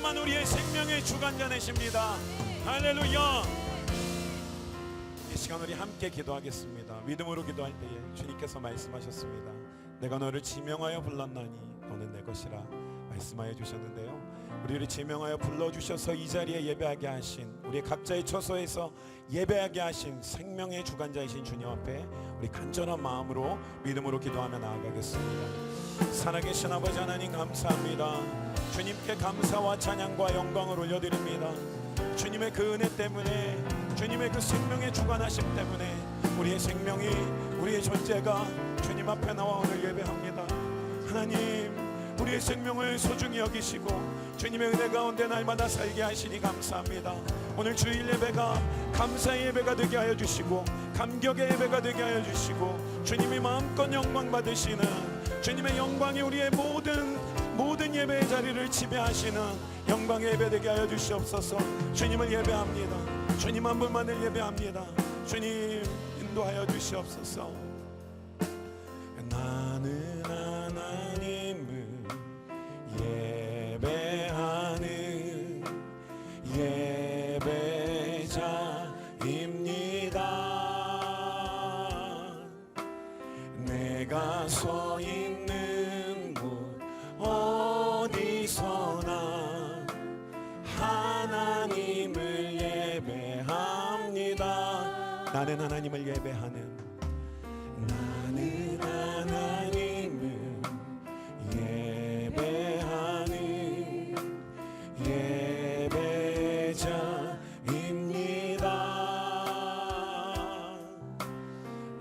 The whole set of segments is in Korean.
주님만 우리의 생명의 주관자 되십니다. 할렐루야. 이 시간 우리 함께 기도하겠습니다. 믿음으로 기도할 때에 주님께서 말씀하셨습니다. 내가 너를 지명하여 불렀나니 너는 내 것이라 말씀하여 주셨는데요, 우리를 지명하여 불러주셔서 이 자리에 예배하게 하신, 우리 각자의 처소에서 예배하게 하신 생명의 주관자이신 주님 앞에 우리 간절한 마음으로 믿음으로 기도하며 나아가겠습니다. 살아계신 아버지 하나님 감사합니다. 주님께 감사와 찬양과 영광을 올려드립니다. 주님의 그 은혜 때문에, 주님의 그 생명의 주관하심 때문에 우리의 생명이, 우리의 존재가 주님 앞에 나와 오늘 예배합니다. 하나님, 우리의 생명을 소중히 여기시고 주님의 은혜 가운데 날마다 살게 하시니 감사합니다. 오늘 주일 예배가 감사의 예배가 되게 하여 주시고 감격의 예배가 되게 하여 주시고 주님이 마음껏 영광 받으시는, 주님의 영광이 우리의 모든 예배의 자리를 지배하시는 영광의 예배 되게 하여 주시옵소서. 주님을 예배합니다. 주님 한 분만을 예배합니다. 주님 인도하여 주시옵소서. 나는 하나님을 예배하는 예배자입니다. 내가 서 있는 곳 어디서나 하나님을 예배합니다. 나는 하나님을 예배하는, 나는 하나님을 예배하는 예배자입니다.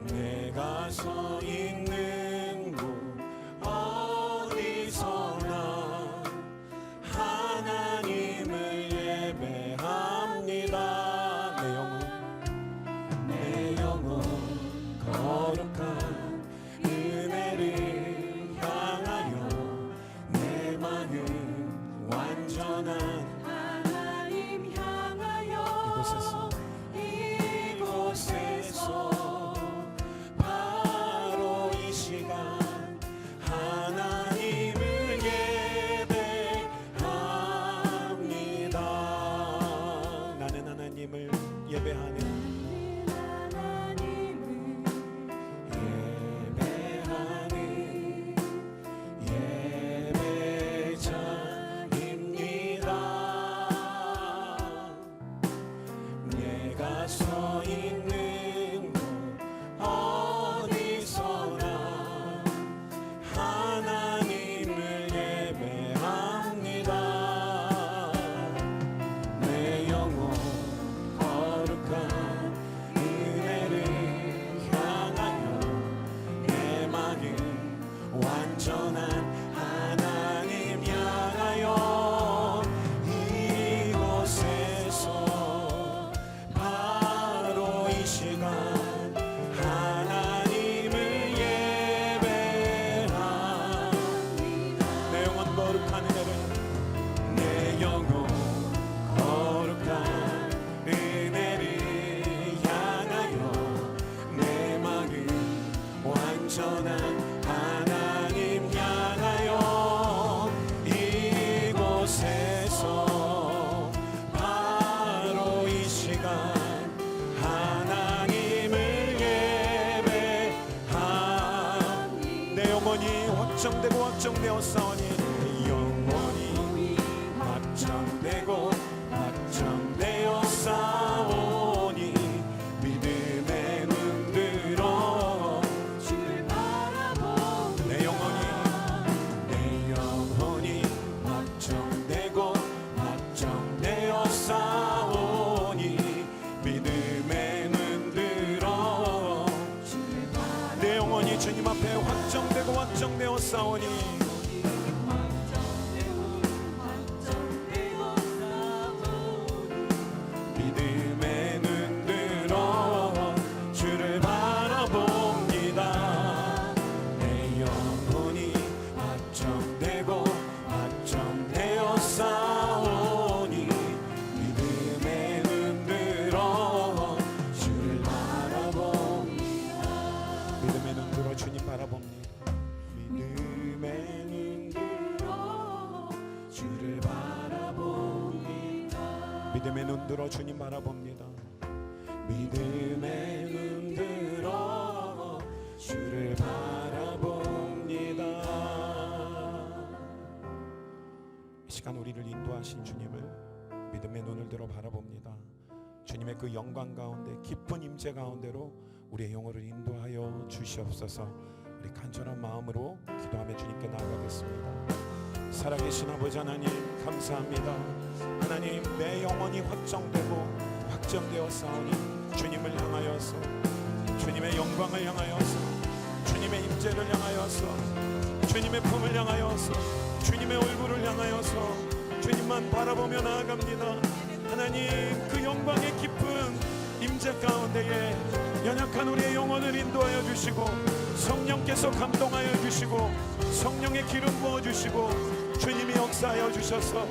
내가 서 있는 곳 어디서나 하나님을 예배합니다. 내 영혼 거룩한 은혜를 향하여 내 마음 완전한 하나님 향하여 이곳에서 바로 이 시간 하나님을 예배합니다. 나는 하나님을 예배하는 서 있는 곳 어디서나 하나님을 예배합니다. 내 영혼 거룩한 은혜를 향하여 내 마음 완전한 하나님 향하여 이곳에서 바로 이 시간 하나님을 예배합니다. 내 영혼 거룩한 은혜를, 내 영혼 거룩한 은혜를 향하여 내 마음 완전한 하나님 향하여 이곳에서 바로 이 시간 하나님을 예배합니다. 내 영혼이 확정되고 확정되었사오니, 내 영혼이 확정되고 확정되었사오니 믿음의 눈 들어 주를 바라봅니다. 내 영혼이 확정되고 확정되었사오니 믿음의 눈 들어 내 영혼이 주님 앞에 확정되고 확정되었사오니 믿음의 눈 들어 주를 바라봅니다. 내 영혼이 확정되고 확정되었사오니 믿음의 눈 들어 주를 바라봅니다. 믿음의 눈 들어 주님 바라봅니다. 믿음의 믿음의 눈 들어 주님 바라봅니다. 믿음의 눈 들어 주를 바라봅니다. 이 시간 우리를 인도하신 주님을 믿음의 눈을 들어 바라봅니다. 주님의 그 영광 가운데 깊은 임재 가운데로 우리의 영혼을 인도하여 주시옵소서. 우리 간절한 마음으로 기도하며 주님께 나아가겠습니다. 살아계신 아버지 하나님 감사합니다. 하나님 내 영혼이 확정되고 확정되어 싸우니 주님을 향하여서 주님의 영광을 향하여서 주님의 임재를 향하여서 주님의 품을 향하여서 주님의 얼굴을 향하여서 주님만 바라보며 나아갑니다. 하나님 그 영광의 깊은 임재 가운데에 연약한 우리의 영혼을 인도하여 주시고 성령께서 감동하여 주시고 성령의 기름 부어 주시고 주님이 역사하여 주셔서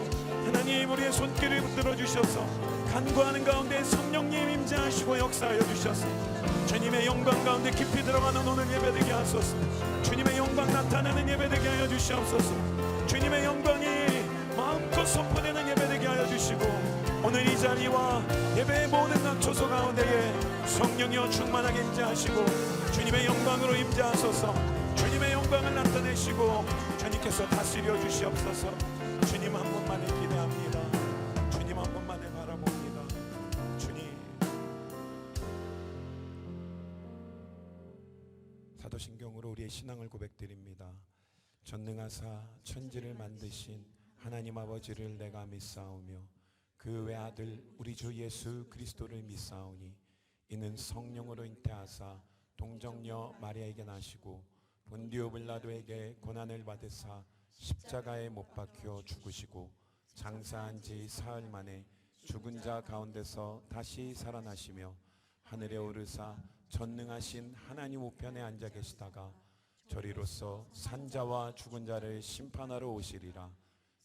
하나님 우리의 손길을 붙들어 주셔서 간구하는 가운데 성령님 임재하시고 역사하여 주셔서 주님의 영광 가운데 깊이 들어가는 오늘 예배되게 하소서. 주님의 영광 나타나는 예배되게 하여 주시옵소서. 주님의 영광이 마음껏 선포되는 예배되게 하여 주시고 오늘 이 자리와 예배의 모든 낙초소 가운데에 성령이여 충만하게 임재하시고 주님의 영광으로 임재하소서. 주님의 영광을 나타내시고 주님께서 다스려 주시옵소서. 주님 한 분만을 기대합니다. 주님 한 분만을 바라봅니다. 주님. 사도신경으로 우리의 신앙을 고백드립니다. 전능하사 천지를 만드신 하나님 아버지를 내가 믿사오며 그 외아들 우리 주 예수 그리스도를 믿사오니 이는 성령으로 잉태하사 동정녀 마리아에게 나시고 본디오 빌라도에게 고난을 받으사 십자가에 못 박혀 죽으시고 장사한 지 사흘 만에 죽은 자 가운데서 다시 살아나시며 하늘에 오르사 전능하신 하나님 우편에 앉아 계시다가 저리로서 산자와 죽은 자를 심판하러 오시리라.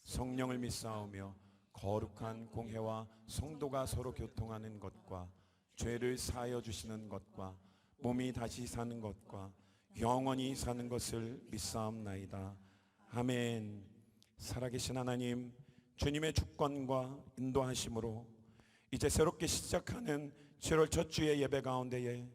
성령을 믿사오며 거룩한 공회와 성도가 서로 교통하는 것과 죄를 사하여 주시는 것과 몸이 다시 사는 것과 영원히 사는 것을 믿사옵나이다. 아멘. 살아계신 하나님 주님의 주권과 인도하심으로 이제 새롭게 시작하는 7월 첫 주의 예배 가운데에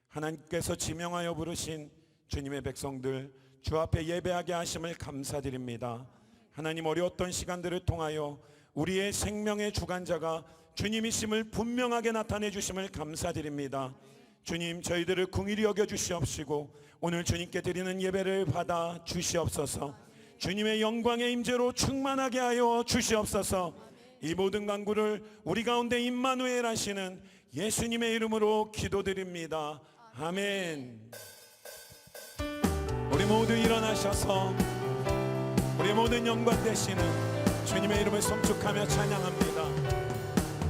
하나님께서 지명하여 부르신 주님의 백성들 주 앞에 예배하게 하심을 감사드립니다. 하나님 어려웠던 시간들을 통하여 우리의 생명의 주관자가 주님이심을 분명하게 나타내 주심을 감사드립니다. 주님 저희들을 긍휼히 여겨 주시옵시고 오늘 주님께 드리는 예배를 받아 주시옵소서. 주님의 영광의 임재로 충만하게 하여 주시옵소서. 이 모든 간구를 우리 가운데 임마누엘 하시는 예수님의 이름으로 기도드립니다. 아멘. 우리 모두 일어나셔서 우리 모든 영광 되시는 주님의 이름을 송축하며 찬양합니다.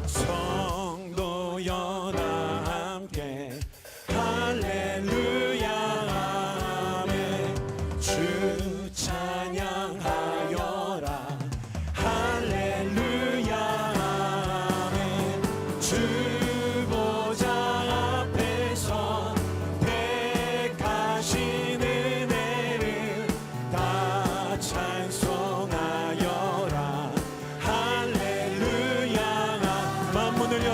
성도여 다 함께 할렐루야 아멘. 주 찬양하여라 할렐루야 아멘. 주 보좌 앞에서 택하신 은혜를 다 찬송하여라 할렐루야. 만문을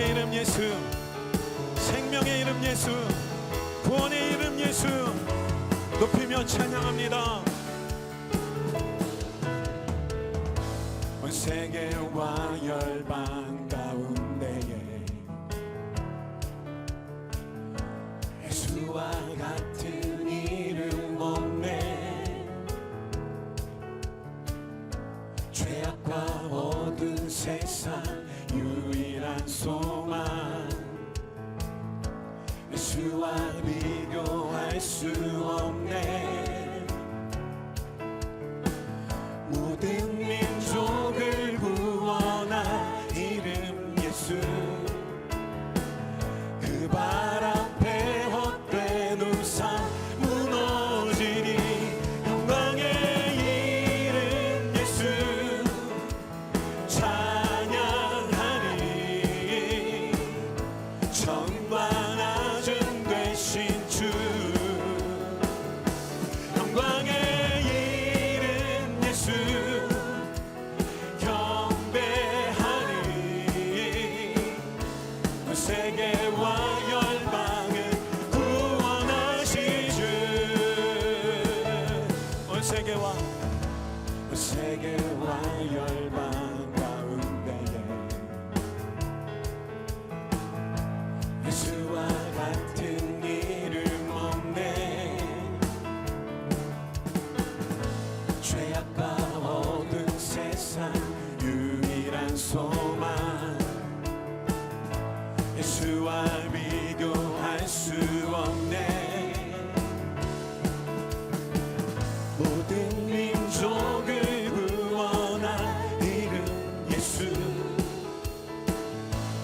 영광의 이름 예수, 생명의 이름 예수, 구원의 이름 예수 높이며 찬양합니다. 온 세계와 열방 가운데에 예수와 같은 이름 없네. 죄악과 어두운 세상 유일한 소망, 예수와 비교할 수 없네. 모든 민족을 구원한 이름 예수, 그 발 앞에 헛된 우상 무너지리. 영광의 이름 예수 찬양하리. 정과 낮음 되신 주, 영광의 이름 예수 경배하리. 세계와 열방을 구원하신 주, 온 세계와 열방 가운데에 예수와 같은 이름 없네. 죄악과 어두운 세상 유일한 소망, 예수와 비교할 수 없네. 모든 민족을 구원한 이름 예수,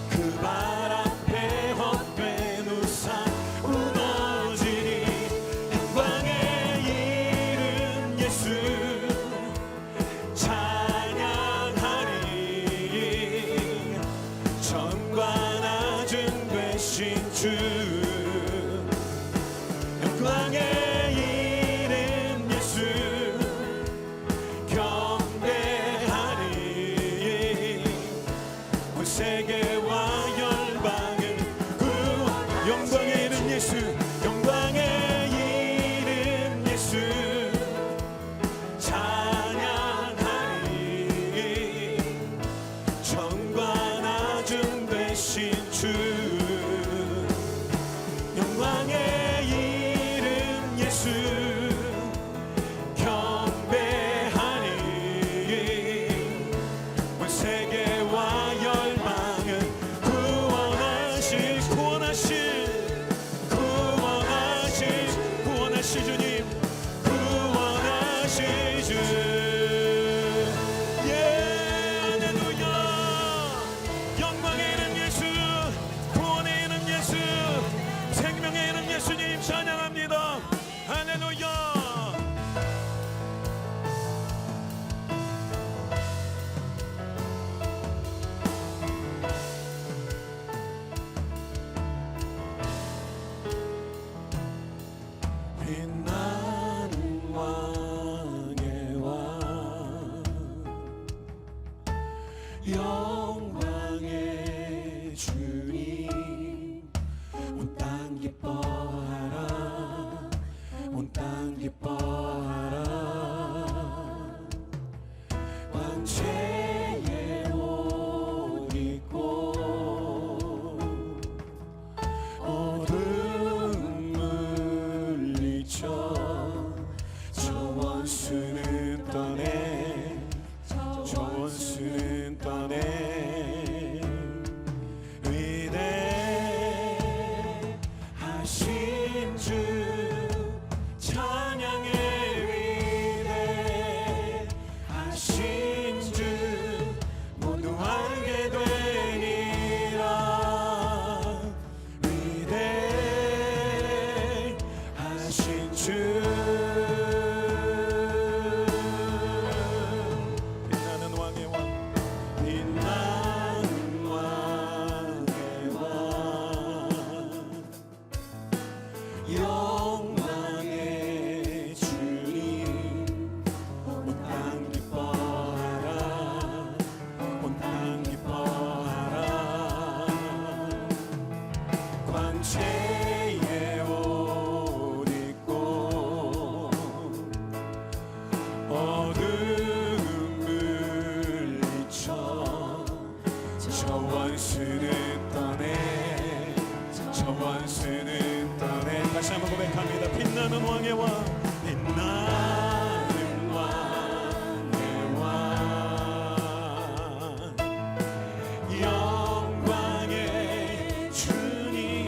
그 발 앞에 헛된 우상 무너지리. 영광의 이름 예수 찬양하리. 정과 낮음 되신 주, 영광의 이름 예수 경배하리. 온 세계와 열방을 구원. 영광의 이름 예수, 영광의 이름 예수 찬양하리. 정과 낮음 되신 주, 영광의 이름 예수 경배하리. 온 세계와 열방을 구원하실 주님, 구원하실 주. 예, 할렐루야. 영광의 이름 예수, 구원의 이름 예수, 생명의 이름 예수님 찬양합니다. 할렐루야. 빛나 황제의 옷 입고 어둠 물리쳐 저 원수는 떠내 저 원수는 떠내 다시 한번 고백합니다. 빛나는 왕의 왕 빛나는 왕의 왕 영광의 주님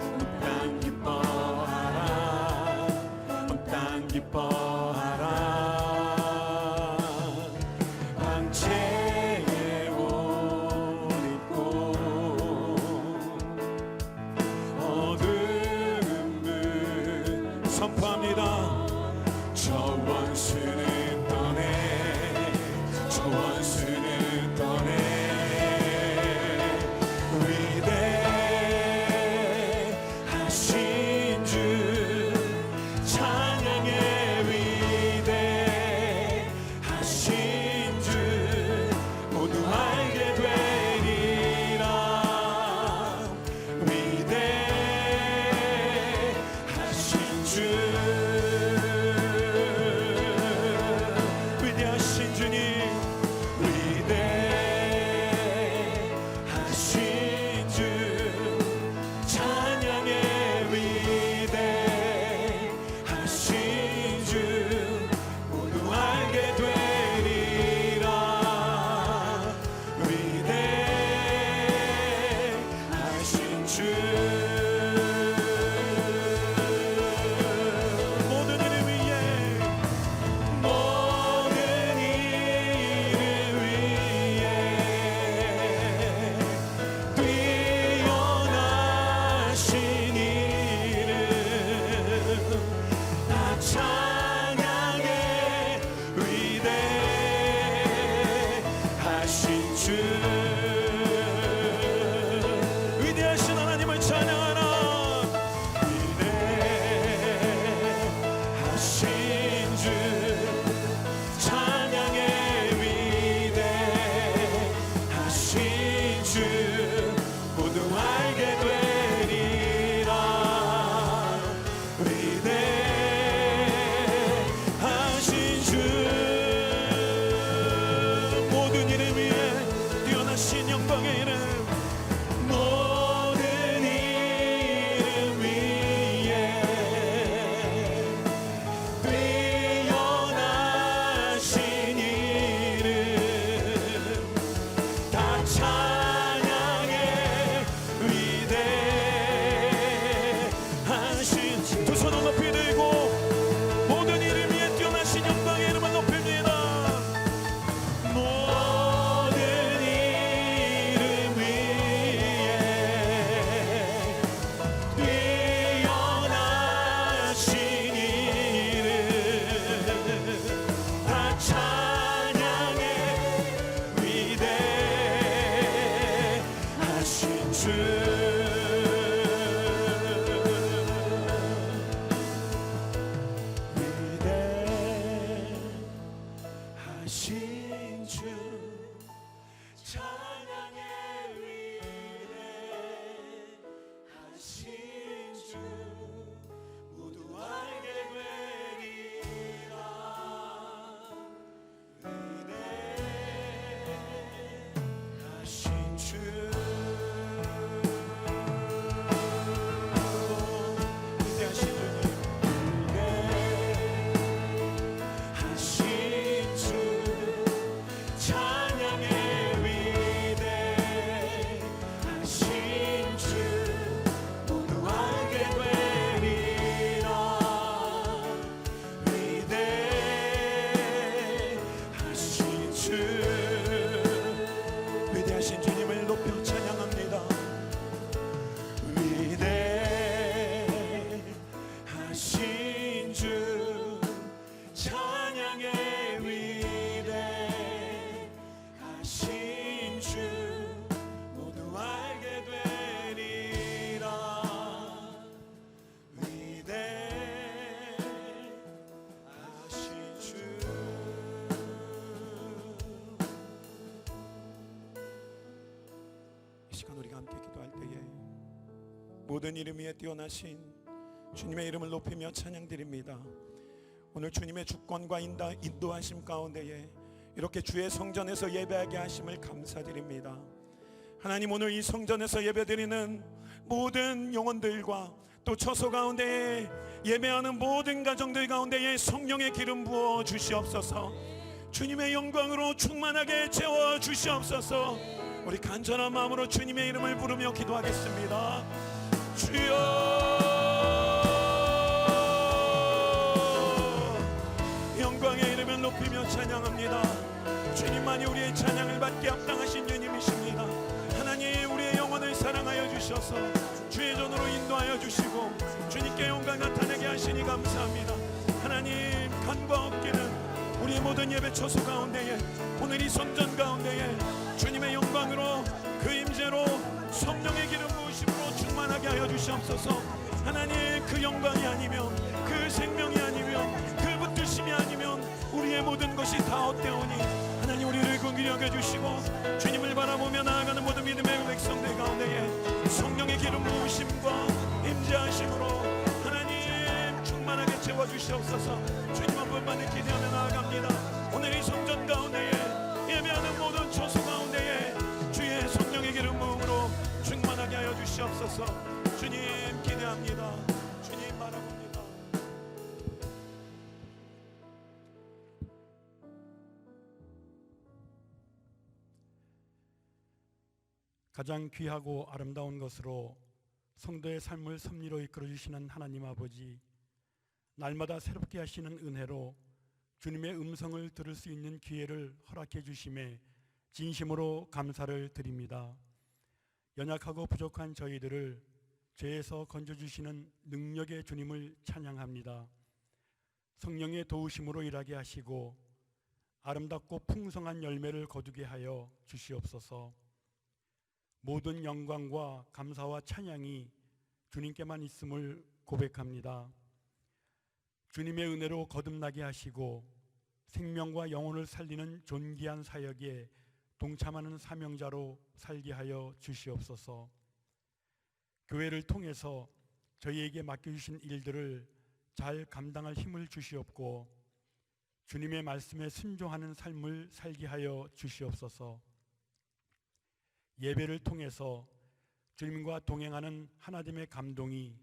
온 땅 기뻐하라 온 땅 기뻐하라 황제의 옷 입고 어둠을 선포합니다. 저 원수는 떠내 저 원수는 떠내 위대하신 주 찬양의 위대하신 주 모두 알게 되리라 위대하신 주 위대하신 주님 위대하신 주 찬양의 위대하신 주 모두 알게 되리라 위대하신 주 모든 일을 위해 모든 일을 위해 뛰어나신 이름 나 찬양의 위대하신 주 위대하신 하나님을 찬양하라 위대하신 주 찬양의 위대하신 주 모두 알게 되리라 위대하신 주 모든 이름 위에 뛰어나신 영광의 이름 모든 이름 위에 뛰어나신 이름 다 찬양의 위대하신 두 손을 높이 들고 모든 이름 위에 뛰어나신 영광의 이름을 높입니다. 모든 이름 위에 뛰어나신 이름 다 찬양의 위대하신 주 위대하신 주 찬양의 위대하신 주 모두 알게 되리라 위대하신 주 모든 이름 위에 뛰어나신 주님의 이름을 높이며 찬양드립니다. 오늘 주님의 주권과 인도하심 가운데에 이렇게 주의 성전에서 예배하게 하심을 감사드립니다. 하나님, 오늘 이 성전에서 예배드리는 모든 영혼들과 또 처소 가운데에 예배하는 모든 가정들 가운데에 성령의 기름 부어 주시옵소서. 주님의 영광으로 충만하게 채워 주시옵소서. 우리 간절한 마음으로 주님의 이름을 부르며 기도하겠습니다. 주여, 영광의 이름을 높이며 찬양합니다. 주님만이 우리의 찬양을 받게 합당하신 주님이십니다. 하나님, 우리의 영혼을 사랑하여 주셔서 주의 전으로 인도하여 주시고 주님께 영광 나타내게 하시니 감사합니다. 하나님, 간과 없기는 우리 모든 예배 처소 가운데에, 오늘 이 성전 가운데에 주님의 영광으로 그 임재로 성령의 기름 부으심으로 충만하게 하여 주시옵소서. 하나님, 그 영광이 아니면, 그 생명이 아니면, 그 붙드심이 아니면 우리의 모든 것이 다 헛되오니 하나님, 우리를 긍휼히 여겨주시고 주님을 바라보며 나아가는 모든 믿음의 백성들 가운데에 성령의 기름 부으심과 임재하심으로 하나님 충만하게 채워주시옵소서. 주님 한 분만을 기대하며 나아갑니다. 오늘 이 성전 가운데에 예배하는 모든 처소 가운데에 주의 성령의 기름 부음으로 충만하게 하여 주시옵소서. 주님 기대합니다. 주님 바라봅니다. 가장 귀하고 아름다운 것으로 성도의 삶을 섭리로 이끌어 주시는 하나님 아버지, 날마다 새롭게 하시는 은혜로 주님의 음성을 들을 수 있는 기회를 허락해 주심에 진심으로 감사를 드립니다. 연약하고 부족한 저희들을 죄에서 건져주시는 능력의 주님을 찬양합니다. 성령의 도우심으로 일하게 하시고 아름답고 풍성한 열매를 거두게 하여 주시옵소서. 모든 영광과 감사와 찬양이 주님께만 있음을 고백합니다. 주님의 은혜로 거듭나게 하시고 생명과 영혼을 살리는 존귀한 사역에 동참하는 사명자로 살게 하여 주시옵소서. 교회를 통해서 저희에게 맡겨주신 일들을 잘 감당할 힘을 주시옵고 주님의 말씀에 순종하는 삶을 살게 하여 주시옵소서. 예배를 통해서 주님과 동행하는 하나님의 감동이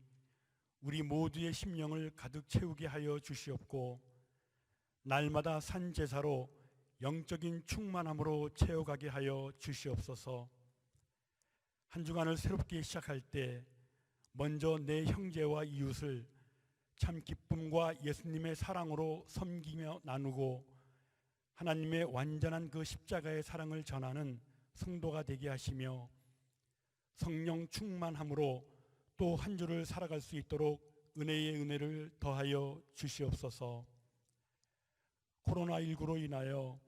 우리 모두의 심령을 가득 채우게 하여 주시옵고 날마다 산 제사로 영적인 충만함으로 채워가게 하여 주시옵소서. 한 주간을 새롭게 시작할 때 먼저 내 형제와 이웃을 참 기쁨과 예수님의 사랑으로 섬기며 나누고 하나님의 완전한 그 십자가의 사랑을 전하는 성도가 되게 하시며 성령 충만함으로 또 한 주를 살아갈 수 있도록 은혜의 은혜를 더하여 주시옵소서. 코로나19로 인하여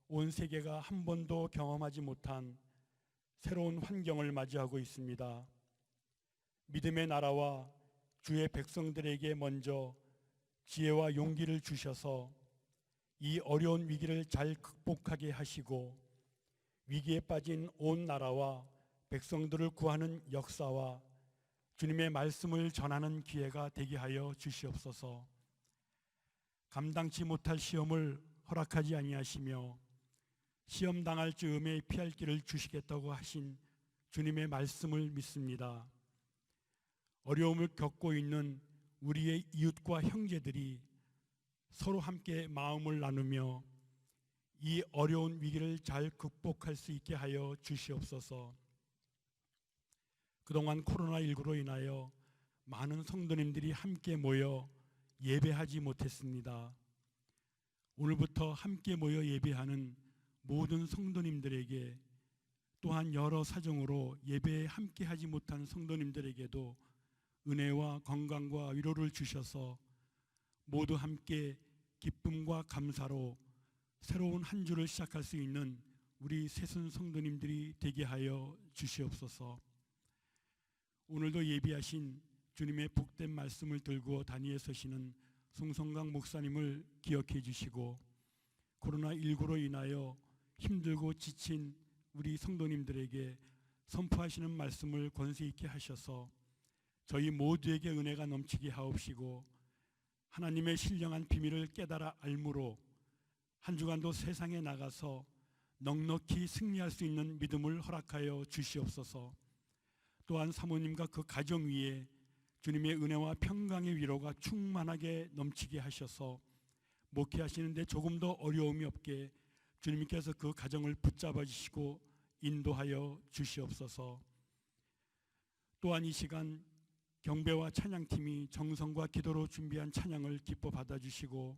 온 세계가 한 번도 경험하지 못한 새로운 환경을 맞이하고 있습니다. 믿음의 나라와 주의 백성들에게 먼저 지혜와 용기를 주셔서 이 어려운 위기를 잘 극복하게 하시고 위기에 빠진 온 나라와 백성들을 구하는 역사와 주님의 말씀을 전하는 기회가 되게 하여 주시옵소서. 감당치 못할 시험을 허락하지 아니하시며 시험 당할 즈음에 피할 길을 주시겠다고 하신 주님의 말씀을 믿습니다. 어려움을 겪고 있는 우리의 이웃과 형제들이 서로 함께 마음을 나누며 이 어려운 위기를 잘 극복할 수 있게 하여 주시옵소서. 그동안 코로나19로 인하여 많은 성도님들이 함께 모여 예배하지 못했습니다. 오늘부터 함께 모여 예배하는 모든 성도님들에게 또한 여러 사정으로 예배에 함께 하지 못한 성도님들에게도 은혜와 건강과 위로를 주셔서 모두 함께 기쁨과 감사로 새로운 한 주를 시작할 수 있는 우리 새순 성도님들이 되게 하여 주시옵소서. 오늘도 예비하신 주님의 복된 말씀을 들고 단위에 서시는 송성강 목사님을 기억해 주시고 코로나19로 인하여 힘들고 지친 우리 성도님들에게 선포하시는 말씀을 권세 있게 하셔서 저희 모두에게 은혜가 넘치게 하옵시고 하나님의 신령한 비밀을 깨달아 알므로 한 주간도 세상에 나가서 넉넉히 승리할 수 있는 믿음을 허락하여 주시옵소서. 또한 사모님과 그 가정 위에 주님의 은혜와 평강의 위로가 충만하게 넘치게 하셔서 목회하시는데 조금 더 어려움이 없게 주님께서 그 가정을 붙잡아 주시고 인도하여 주시옵소서. 또한 이 시간 경배와 찬양팀이 정성과 기도로 준비한 찬양을 기뻐 받아주시고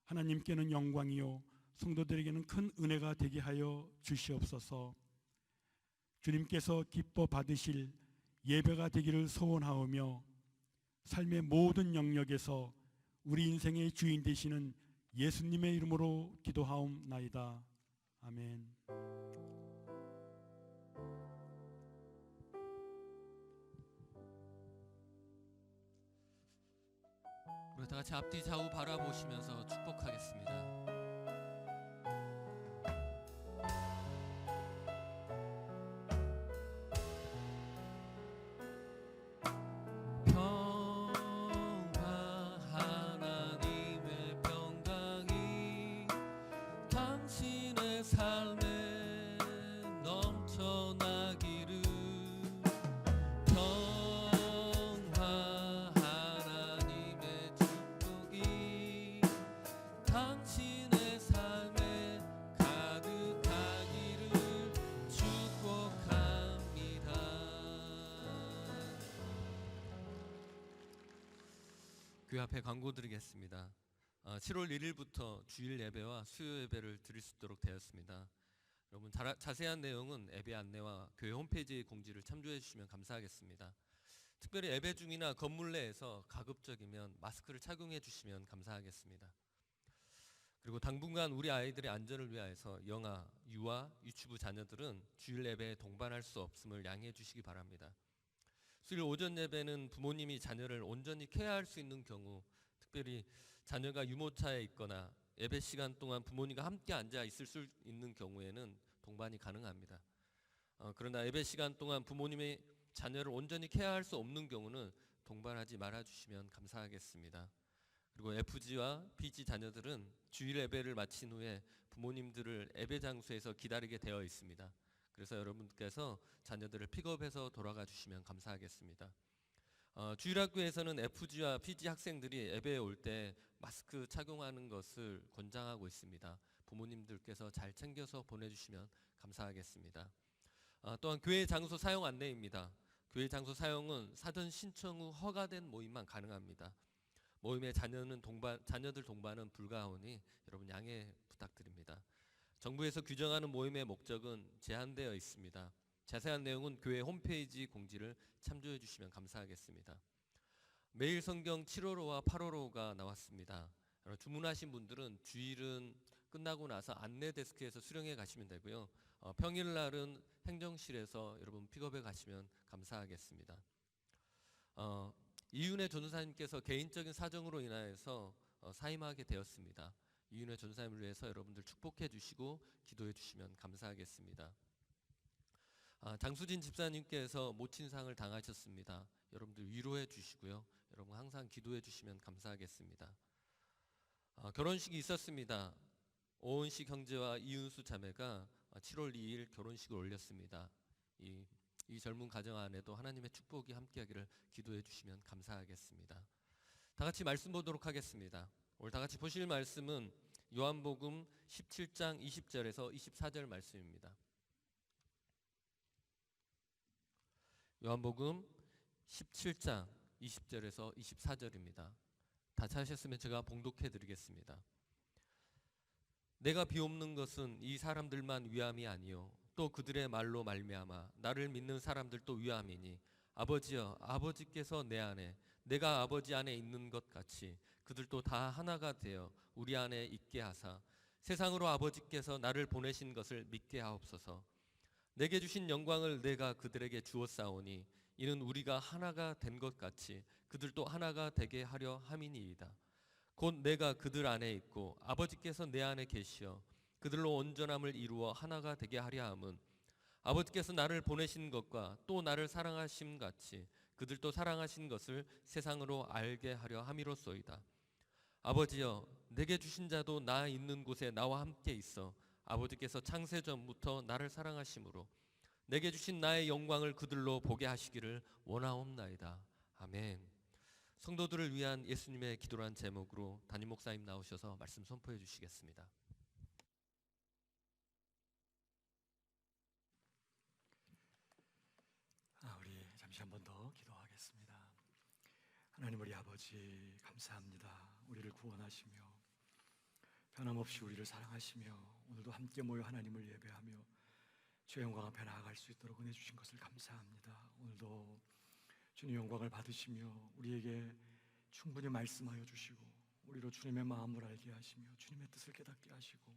하나님께는 영광이요 성도들에게는 큰 은혜가 되게 하여 주시옵소서. 주님께서 기뻐 받으실 예배가 되기를 소원하오며 삶의 모든 영역에서 우리 인생의 주인 되시는 예수님의 이름으로 기도하옵나이다. 아멘. 우리 다 같이 앞뒤 좌우 바라보시면서 축복하겠습니다. 평화 하나님의 평강이 당신의 삶에 넘쳐나기를. 평화 하나님의 축복이 당신의 삶에 가득하기를 축복합니다. 교회 앞에 광고 드리겠습니다. 7월 1일부터 주일 예배와 수요 예배를 드릴 수 있도록 되었습니다. 여러분 자세한 내용은 예배 안내와 교회 홈페이지 공지를 참조해 주시면 감사하겠습니다. 특별히 예배 중이나 건물 내에서 가급적이면 마스크를 착용해 주시면 감사하겠습니다. 그리고 당분간 우리 아이들의 안전을 위하여서 영아, 유아, 유치부 자녀들은 주일 예배에 동반할 수 없음을 양해해 주시기 바랍니다. 수요일 오전 예배는 부모님이 자녀를 온전히 케어할 수 있는 경우, 특별히 자녀가 유모차에 있거나 예배 시간 동안 부모님과 함께 앉아 있을 수 있는 경우에는 동반이 가능합니다. 그러나 예배 시간 동안 부모님의 자녀를 온전히 케어할 수 없는 경우는 동반하지 말아주시면 감사하겠습니다. 그리고 FG와 PG 자녀들은 주일 예배를 마친 후에 부모님들을 예배 장소에서 기다리게 되어 있습니다. 그래서 여러분께서 자녀들을 픽업해서 돌아가 주시면 감사하겠습니다. 주일학교에서는 FG와 PG 학생들이 예배에 올 때 마스크 착용하는 것을 권장하고 있습니다. 부모님들께서 잘 챙겨서 보내주시면 감사하겠습니다. 또한 교회 장소 사용 안내입니다. 교회 장소 사용은 사전 신청 후 허가된 모임만 가능합니다. 모임에 자녀들 동반은 불가하오니 여러분 양해 부탁드립니다. 정부에서 규정하는 모임의 목적은 제한되어 있습니다. 자세한 내용은 교회 홈페이지 공지를 참조해 주시면 감사하겠습니다. 매일 성경 7월호와 8월호가 나왔습니다. 주문하신 분들은 주일은 끝나고 나서 안내 데스크에서 수령해 가시면 되고요. 평일날은 행정실에서 여러분 픽업해 가시면 감사하겠습니다. 이윤혜 전도사님께서 개인적인 사정으로 인하여서 사임하게 되었습니다. 이윤혜 전도사님을 위해서 여러분들 축복해 주시고 기도해 주시면 감사하겠습니다. 장수진 집사님께서 모친상을 당하셨습니다. 여러분들 위로해 주시고요. 여러분 항상 기도해 주시면 감사하겠습니다. 결혼식이 있었습니다. 오은식 형제와 이은수 자매가 7월 2일 결혼식을 올렸습니다. 이 젊은 가정 안에도 하나님의 축복이 함께하기를 기도해 주시면 감사하겠습니다. 다 같이 말씀 보도록 하겠습니다. 오늘 다 같이 보실 말씀은 요한복음 17장 20절에서 24절 말씀입니다. 요한복음 17장 20절에서 24절입니다. 다 찾으셨으면 제가 봉독해 드리겠습니다. 내가 비옵는 것은 이 사람들만 위함이 아니요 또 그들의 말로 말미암아 나를 믿는 사람들도 위함이니 아버지여 아버지께서 내 안에 내가 아버지 안에 있는 것 같이 그들도 다 하나가 되어 우리 안에 있게 하사 세상으로 아버지께서 나를 보내신 것을 믿게 하옵소서. 내게 주신 영광을 내가 그들에게 주었사오니 이는 우리가 하나가 된 것 같이 그들도 하나가 되게 하려 함이니이다. 곧 내가 그들 안에 있고 아버지께서 내 안에 계시어 그들로 온전함을 이루어 하나가 되게 하려 함은 아버지께서 나를 보내신 것과 또 나를 사랑하심 같이 그들도 사랑하신 것을 세상으로 알게 하려 함이로소이다. 아버지여, 내게 주신 자도 나 있는 곳에 나와 함께 있어 아버지께서 창세 전부터 나를 사랑하심으로 내게 주신 나의 영광을 그들로 보게 하시기를 원하옵나이다. 아멘. 성도들을 위한 예수님의 기도란 제목으로 담임 목사님 나오셔서 말씀 선포해 주시겠습니다. 우리 잠시 한 번 더 기도하겠습니다. 하나님 우리 아버지 감사합니다. 우리를 구원하시며 변함없이 우리를 사랑하시며 오늘도 함께 모여 하나님을 예배하며 주의 영광 앞에 나아갈 수 있도록 은혜 주신 것을 감사합니다. 오늘도 주님 영광을 받으시며 우리에게 충분히 말씀하여 주시고 우리로 주님의 마음을 알게 하시며 주님의 뜻을 깨닫게 하시고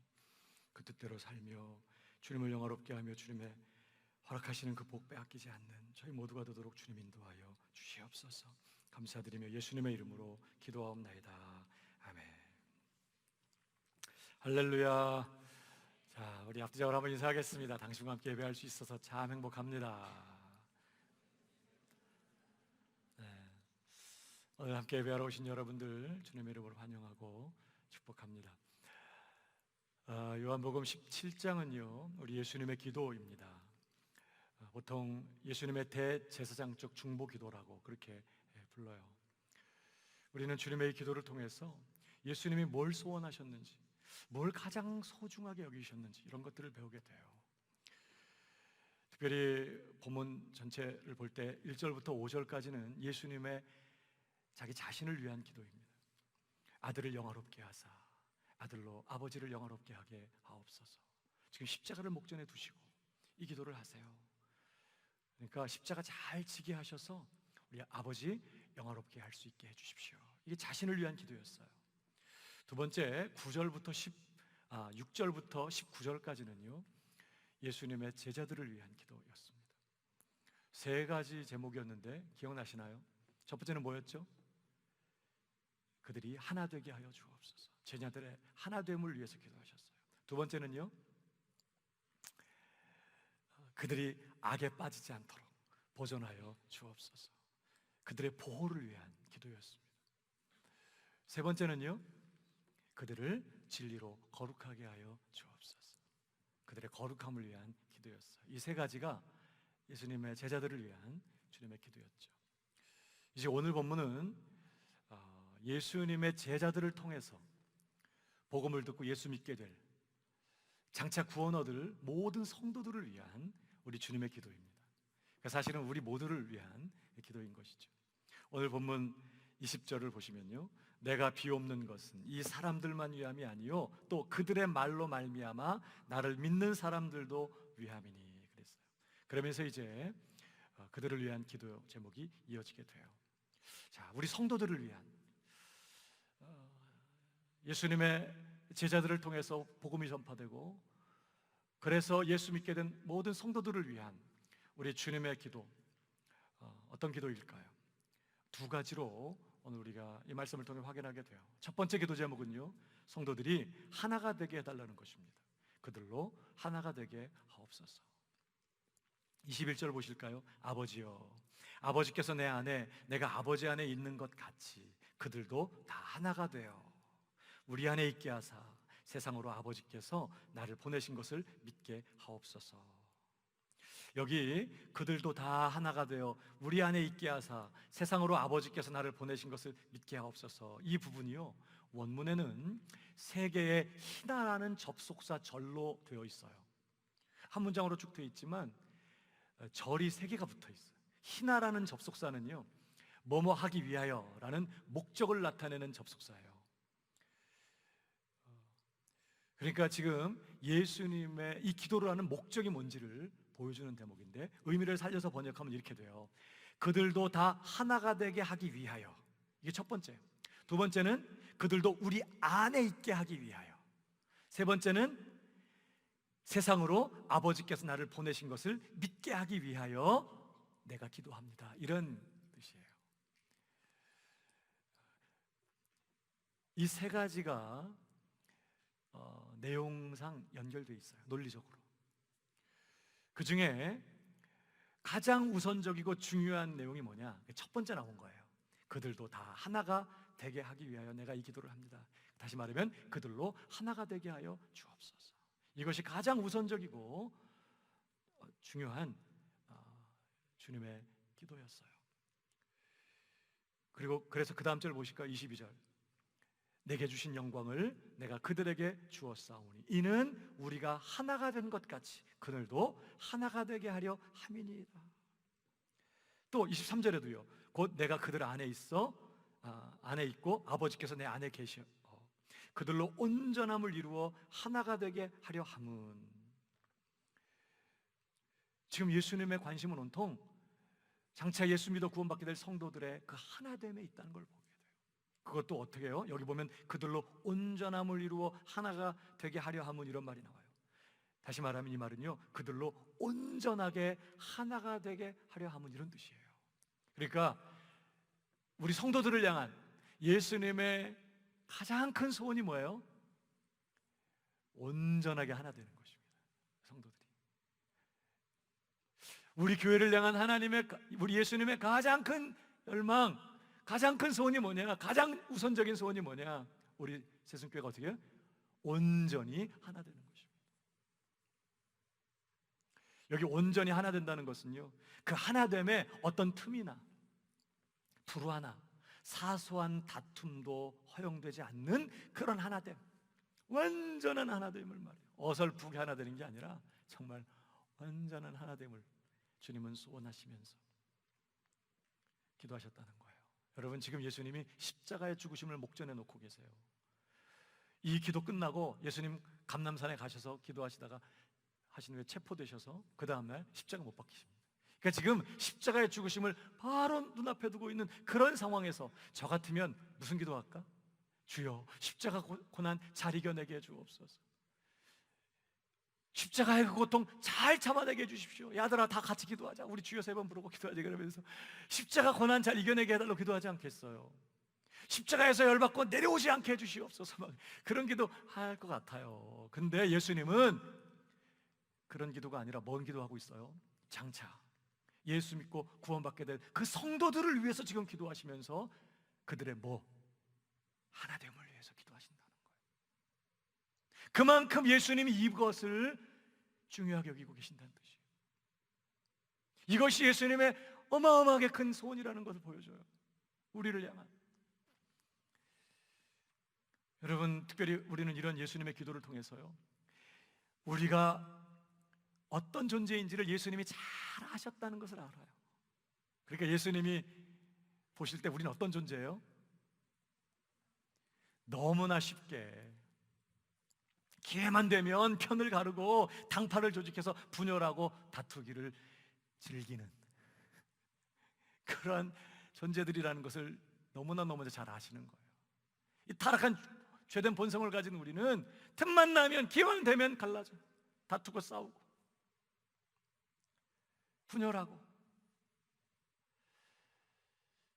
그 뜻대로 살며 주님을 영화롭게 하며 주님의 허락하시는 그 복 빼앗기지 않는 저희 모두가 되도록 주님 인도하여 주시옵소서. 감사드리며 예수님의 이름으로 기도하옵나이다. 아멘. 할렐루야. 자, 우리 앞뒤적으로 한번 인사하겠습니다. 당신과 함께 예배할 수 있어서 참 행복합니다. 네. 오늘 함께 예배하러 오신 여러분들 주님의 이름으로 환영하고 축복합니다. 요한복음 17장은요 우리 예수님의 기도입니다. 보통 예수님의 대제사장적 중보기도라고 그렇게 불러요. 우리는 주님의 기도를 통해서 예수님이 뭘 소원하셨는지, 뭘 가장 소중하게 여기셨는지 이런 것들을 배우게 돼요. 특별히 본문 전체를 볼 때 1절부터 5절까지는 예수님의 자기 자신을 위한 기도입니다. 아들을 영화롭게 하사 아들로 아버지를 영화롭게 하게 하옵소서. 지금 십자가를 목전에 두시고 이 기도를 하세요. 그러니까 십자가 잘 지게 하셔서 우리 아버지 영화롭게 할 수 있게 해주십시오. 이게 자신을 위한 기도였어요. 두 번째 6절부터 19절까지는요 예수님의 제자들을 위한 기도였습니다. 세 가지 제목이었는데 기억나시나요? 첫 번째는 뭐였죠? 그들이 하나 되게 하여 주옵소서. 제자들의 하나됨을 위해서 기도하셨어요. 두 번째는요 그들이 악에 빠지지 않도록 보존하여 주옵소서. 그들의 보호를 위한 기도였습니다. 세 번째는요 그들을 진리로 거룩하게 하여 주옵소서. 그들의 거룩함을 위한 기도였어요. 이 세 가지가 예수님의 제자들을 위한 주님의 기도였죠. 이제 오늘 본문은 예수님의 제자들을 통해서 복음을 듣고 예수 믿게 될 장차 구원 얻을 모든 성도들을 위한 우리 주님의 기도입니다. 그러니까 사실은 우리 모두를 위한 기도인 것이죠. 오늘 본문 20절을 보시면요 내가 비옵는 것은 이 사람들만 위함이 아니요 또 그들의 말로 말미암아 나를 믿는 사람들도 위함이니 그랬어요. 그러면서 이제 그들을 위한 기도 제목이 이어지게 돼요. 자, 우리 성도들을 위한 예수님의 제자들을 통해서 복음이 전파되고 그래서 예수 믿게 된 모든 성도들을 위한 우리 주님의 기도 어떤 기도일까요? 두 가지로 오늘 우리가 이 말씀을 통해 확인하게 돼요. 첫 번째 기도 제목은요 성도들이 하나가 되게 해달라는 것입니다. 그들로 하나가 되게 하옵소서. 21절 보실까요? 아버지여 아버지께서 내 안에 내가 아버지 안에 있는 것 같이 그들도 다 하나가 되어 우리 안에 있게 하사 세상으로 아버지께서 나를 보내신 것을 믿게 하옵소서. 여기 그들도 다 하나가 되어 우리 안에 있게 하사 세상으로 아버지께서 나를 보내신 것을 믿게 하옵소서. 이 부분이요 원문에는 세 개의 희나라는 접속사 절로 되어 있어요. 한 문장으로 쭉 되어 있지만 절이 세 개가 붙어 있어요. 희나라는 접속사는요 뭐뭐 하기 위하여라는 목적을 나타내는 접속사예요. 그러니까 지금 예수님의 이 기도를 하는 목적이 뭔지를 보여주는 대목인데 의미를 살려서 번역하면 이렇게 돼요. 그들도 다 하나가 되게 하기 위하여. 이게 첫 번째. 두 번째는 그들도 우리 안에 있게 하기 위하여. 세 번째는 세상으로 아버지께서 나를 보내신 것을 믿게 하기 위하여 내가 기도합니다. 이런 뜻이에요. 이 세 가지가 내용상 연결되어 있어요. 논리적으로. 그 중에 가장 우선적이고 중요한 내용이 뭐냐? 첫 번째 나온 거예요. 그들도 다 하나가 되게 하기 위하여 내가 이 기도를 합니다. 다시 말하면 그들로 하나가 되게 하여 주옵소서. 이것이 가장 우선적이고 중요한 주님의 기도였어요. 그리고 그래서 그 다음 절 보실까요? 22절. 내게 주신 영광을 내가 그들에게 주었사오니 이는 우리가 하나가 된 것 같이 그들도 하나가 되게 하려 함이니이다. 또 23절에도요. 곧 내가 그들 안에 있고 아버지께서 내 안에 계셔 그들로 온전함을 이루어 하나가 되게 하려 함은. 지금 예수님의 관심은 온통 장차 예수 믿어 구원받게 될 성도들의 그 하나됨에 있다는 걸 보게 돼요. 그것도 어떻게 해요? 여기 보면 그들로 온전함을 이루어 하나가 되게 하려 함은 이런 말이 나와요. 다시 말하면 이 말은요, 그들로 온전하게 하나가 되게 하려 함은 이런 뜻이에요. 그러니까 우리 성도들을 향한 예수님의 가장 큰 소원이 뭐예요? 온전하게 하나 되는 것입니다. 성도들이 우리 교회를 향한 우리 예수님의 가장 큰 열망, 가장 큰 소원이 뭐냐? 가장 우선적인 소원이 뭐냐? 우리 새순교회가 어떻게 해요? 온전히 하나 되는 것입니다. 여기 온전히 하나 된다는 것은요, 그 하나됨에 어떤 틈이나 불화나 사소한 다툼도 허용되지 않는 그런 하나됨, 완전한 하나됨을 말해요. 어설프게 하나 되는 게 아니라 정말 완전한 하나됨을 주님은 소원하시면서 기도하셨다는 거예요. 여러분, 지금 예수님이 십자가의 죽으심을 목전에 놓고 계세요. 이 기도 끝나고 예수님 감람산에 가셔서 기도하시다가 하신 후에 체포되셔서 그 다음날 십자가 못 박히십니다. 그러니까 지금 십자가의 죽으심을 바로 눈앞에 두고 있는 그런 상황에서 저 같으면 무슨 기도할까? 주여, 십자가 고난 잘 이겨내게 해주옵소서. 십자가의 그 고통 잘 참아내게 해주십시오. 야들아, 다 같이 기도하자. 우리 주여 3번 부르고 기도하자. 그러면서 십자가 고난 잘 이겨내게 해달라고 기도하지 않겠어요? 십자가에서 열받고 내려오지 않게 해주시옵소서. 막 그런 기도 할 것 같아요. 근데 예수님은 그런 기도가 아니라 뭔 기도하고 있어요? 장차 예수 믿고 구원받게 될 그 성도들을 위해서 지금 기도하시면서 그들의 하나됨을 위해서 기도하신다는 거예요. 그만큼 예수님이 이것을 중요하게 여기고 계신다는 뜻이에요. 이것이 예수님의 어마어마하게 큰 소원이라는 것을 보여줘요. 우리를 향한. 여러분, 특별히 우리는 이런 예수님의 기도를 통해서요, 우리가 어떤 존재인지를 예수님이 잘 아셨다는 것을 알아요. 그러니까 예수님이 보실 때 우리는 어떤 존재예요? 너무나 쉽게 기회만 되면 편을 가르고 당파를 조직해서 분열하고 다투기를 즐기는 그런 존재들이라는 것을 너무나 잘 아시는 거예요. 이 타락한 죄된 본성을 가진 우리는 틈만 나면, 기회만 되면 갈라져 다투고 싸우고 분열하고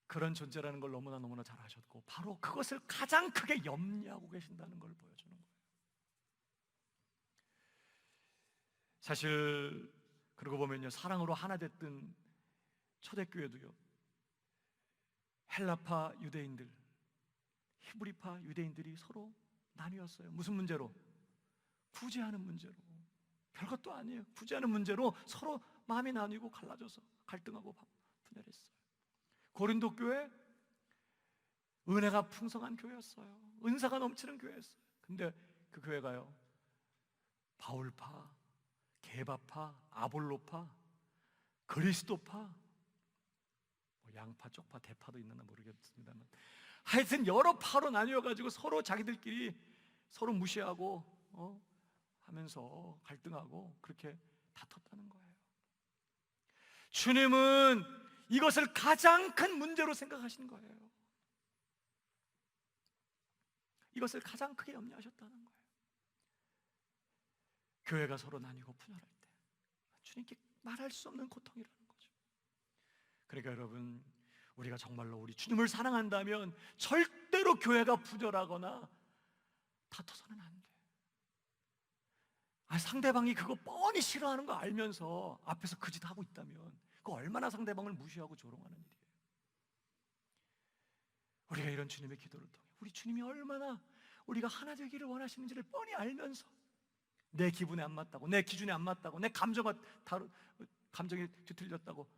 그런 존재라는 걸 너무나 잘 아셨고, 바로 그것을 가장 크게 염려하고 계신다는 걸 보여주는 거예요. 사실 그러고 보면요, 사랑으로 하나 됐던 초대교회도요, 헬라파 유대인들, 히브리파 유대인들이 서로 나뉘었어요. 무슨 문제로? 구제하는 문제로. 별것도 아니에요. 구제하는 문제로 서로 마음이 나뉘고 갈라져서 갈등하고 분열했어요. 고린도 교회, 은혜가 풍성한 교회였어요. 은사가 넘치는 교회였어요. 근데 그 교회가요, 바울파, 게바파, 아볼로파, 그리스도파, 양파, 쪽파, 대파도 있나 모르겠습니다만, 하여튼 여러 파로 나뉘어가지고 서로 자기들끼리 서로 무시하고 하면서 갈등하고 그렇게 다퉜다는 거예요. 주님은 이것을 가장 큰 문제로 생각하신 거예요. 이것을 가장 크게 염려하셨다는 거예요. 교회가 서로 나뉘고 분열할 때 주님께 말할 수 없는 고통이라는 거죠. 그러니까 여러분, 우리가 정말로 우리 주님을 사랑한다면 절대로 교회가 분열하거나 다퉈서는 안 돼. 상대방이 그거 뻔히 싫어하는 거 알면서 앞에서 그 짓 하고 있다면 그 얼마나 상대방을 무시하고 조롱하는 일이에요. 우리가 이런 주님의 기도를 통해 우리 주님이 얼마나 우리가 하나 되기를 원하시는지를 뻔히 알면서 내 기분에 안 맞다고, 내 기준에 안 맞다고, 내 감정이 뒤틀렸다고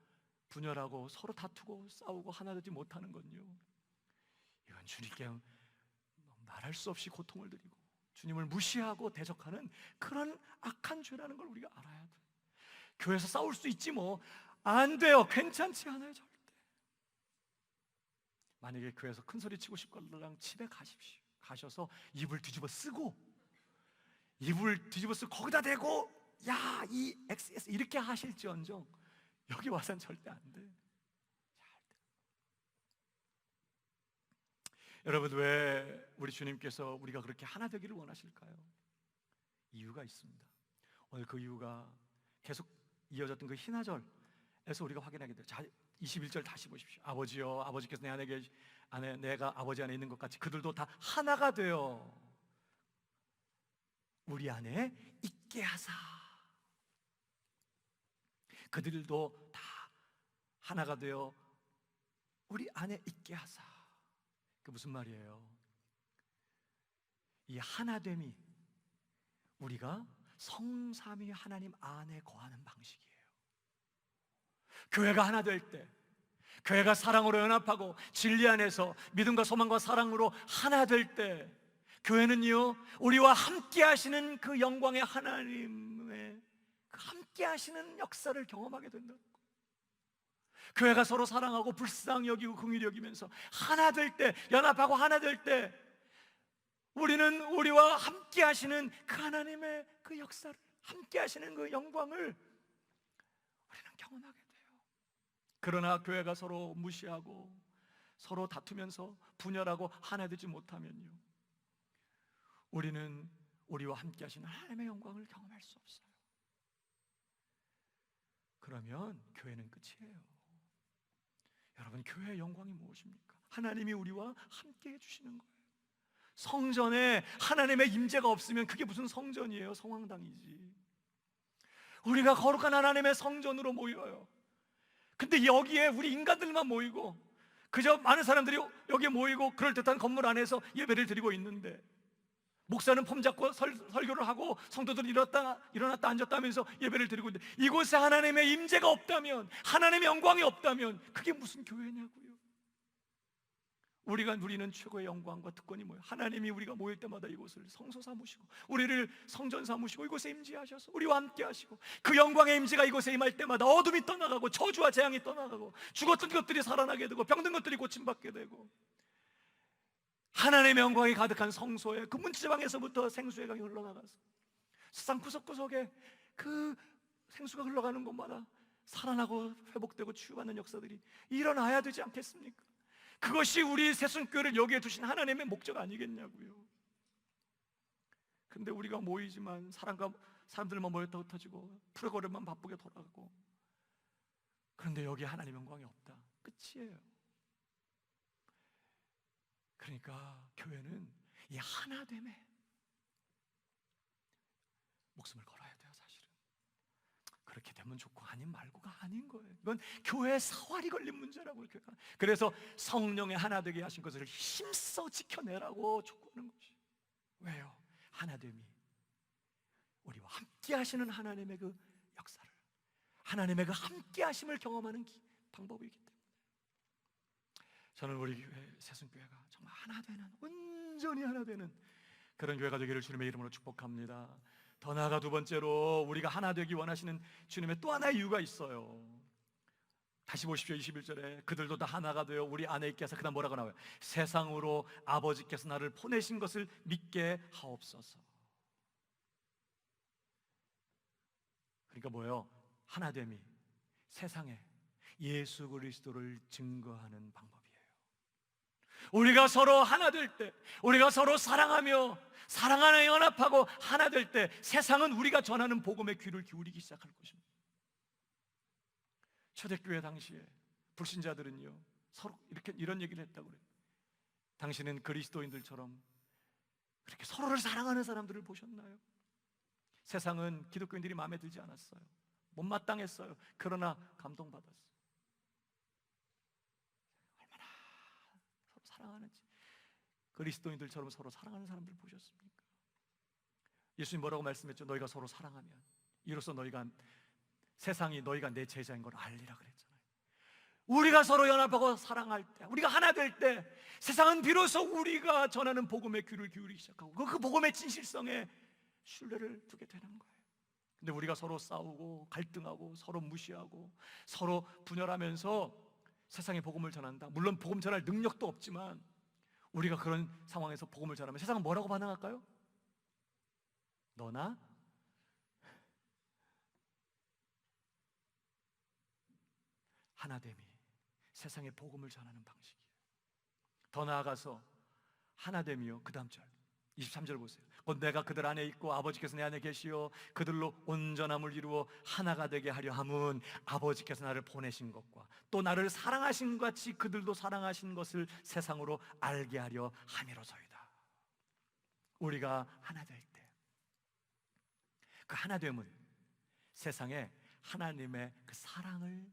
분열하고 서로 다투고 싸우고 하나 되지 못하는 건요, 이건 주님께 말할 수 없이 고통을 드리고 주님을 무시하고 대적하는 그런 악한 죄라는 걸 우리가 알아야 돼. 교회에서 싸울 수 있지 뭐. 안 돼요. 괜찮지 않아요, 절대. 만약에 교회에서 큰 소리 치고 싶거나 집에 가십시오. 가셔서 이불 뒤집어 쓰고 거기다 대고 야, 이 XS 이렇게 하실지언정 여기 와서는 절대 안 돼. 여러분, 왜 우리 주님께서 우리가 그렇게 하나 되기를 원하실까요? 이유가 있습니다. 오늘 그 이유가 계속 이어졌던 그 희나절에서 우리가 확인하게 돼요. 자, 21절 다시 보십시오. 아버지여, 아버지께서 내가 아버지 안에 있는 것 같이 그들도 다 하나가 되어 우리 안에 있게 하사. 그들도 다 하나가 되어 우리 안에 있게 하사. 그 무슨 말이에요? 이 하나됨이 우리가 성삼위 하나님 안에 거하는 방식이에요. 교회가 하나 될 때, 교회가 사랑으로 연합하고 진리 안에서 믿음과 소망과 사랑으로 하나 될 때, 교회는요, 우리와 함께 하시는 그 영광의 하나님의 그 함께 하시는 역사를 경험하게 된다. 교회가 서로 사랑하고 불쌍히 여기고 긍휼히 여기면서 하나 될 때, 연합하고 하나 될 때, 우리는 우리와 함께 하시는 그 하나님의 그 역사를, 함께 하시는 그 영광을 우리는 경험하게 돼요. 그러나 교회가 서로 무시하고 서로 다투면서 분열하고 하나 되지 못하면요, 우리는 우리와 함께 하시는 하나님의 영광을 경험할 수 없어요. 그러면 교회는 끝이에요. 여러분, 교회의 영광이 무엇입니까? 하나님이 우리와 함께 해주시는 거예요. 성전에 하나님의 임재가 없으면 그게 무슨 성전이에요? 성황당이지. 우리가 거룩한 하나님의 성전으로 모여요. 근데 여기에 우리 인간들만 모이고 그저 많은 사람들이 여기에 모이고 그럴듯한 건물 안에서 예배를 드리고 있는데, 목사는 폼 잡고 설교를 하고 성도들이 일어났다 앉았다 하면서 예배를 드리고 있는데, 이곳에 하나님의 임재가 없다면, 하나님의 영광이 없다면 그게 무슨 교회냐고요. 우리가 누리는 최고의 영광과 특권이 뭐예요? 하나님이 우리가 모일 때마다 이곳을 성소 삼으시고 우리를 성전 삼으시고 이곳에 임재하셔서 우리와 함께 하시고, 그 영광의 임재가 이곳에 임할 때마다 어둠이 떠나가고 저주와 재앙이 떠나가고 죽었던 것들이 살아나게 되고 병든 것들이 고침받게 되고, 하나님의 영광이 가득한 성소에 그 문지방에서부터 생수의 강이 흘러나가서 세상 구석구석에 그 생수가 흘러가는 곳마다 살아나고 회복되고 치유받는 역사들이 일어나야 되지 않겠습니까? 그것이 우리 새순교회를 여기에 두신 하나님의 목적 아니겠냐고요. 근데 우리가 모이지만 사람들만 모였다 흩어지고 프로그램만 바쁘게 돌아가고, 그런데 여기에 하나님의 영광이 없다. 끝이에요. 그러니까 교회는 이 하나됨에 목숨을 걸어야 돼요. 사실은 그렇게 되면 좋고 아님 말고가 아닌 거예요. 이건 교회의 사활이 걸린 문제라고. 그래서 성령의 하나 되게 하신 것을 힘써 지켜내라고 촉구하는 것이. 왜요? 하나됨이 우리와 함께 하시는 하나님의 그 역사를, 하나님의 그 함께 하심을 경험하는 방법이기 때문에 저는 우리 교회 새순교회가 정말 하나 되는, 온전히 하나 되는 그런 교회가 되기를 주님의 이름으로 축복합니다. 더 나아가 두 번째로 우리가 하나 되기 원하시는 주님의 또 하나의 이유가 있어요. 다시 보십시오. 21절에 그들도 다 하나가 되어 우리 안에 있게 하사, 그 다음 뭐라고 나와요? 세상으로 아버지께서 나를 보내신 것을 믿게 하옵소서. 그러니까 뭐예요? 하나됨이 세상에 예수 그리스도를 증거하는 방법이에요. 우리가 서로 하나 될 때, 우리가 서로 사랑하며 사랑 안에 연합하고 하나 될 때, 세상은 우리가 전하는 복음에 귀를 기울이기 시작할 것입니다. 초대교회 당시에 불신자들은요, 서로 이런 얘기를 했다고 그래요. 당신은 그리스도인들처럼 그렇게 서로를 사랑하는 사람들을 보셨나요? 세상은 기독교인들이 마음에 들지 않았어요. 못마땅했어요. 그러나 감동받았어요. 얼마나 서로 사랑하는지. 그리스도인들처럼 서로 사랑하는 사람들 보셨습니까? 예수님 뭐라고 말씀했죠? 너희가 서로 사랑하면 이로써 세상이 너희가 내 제자인 걸 알리라 그랬잖아요. 우리가 서로 연합하고 사랑할 때, 우리가 하나 될 때 세상은 비로소 우리가 전하는 복음에 귀를 기울이기 시작하고 그 복음의 진실성에 신뢰를 두게 되는 거예요. 근데 우리가 서로 싸우고 갈등하고 서로 무시하고 서로 분열하면서 세상에 복음을 전한다. 물론 복음 전할 능력도 없지만 우리가 그런 상황에서 복음을 전하면 세상은 뭐라고 반응할까요? 너나 하나됨이 세상에 복음을 전하는 방식이에요. 더 나아가서 하나됨이요, 그 다음 절 23절 보세요. 곧 내가 그들 안에 있고 아버지께서 내 안에 계시어 그들로 온전함을 이루어 하나가 되게 하려 함은 아버지께서 나를 보내신 것과 또 나를 사랑하신 것 같이 그들도 사랑하신 것을 세상으로 알게 하려 함이로소이다. 우리가 하나 될 때 그 하나됨은 세상에 하나님의 그 사랑을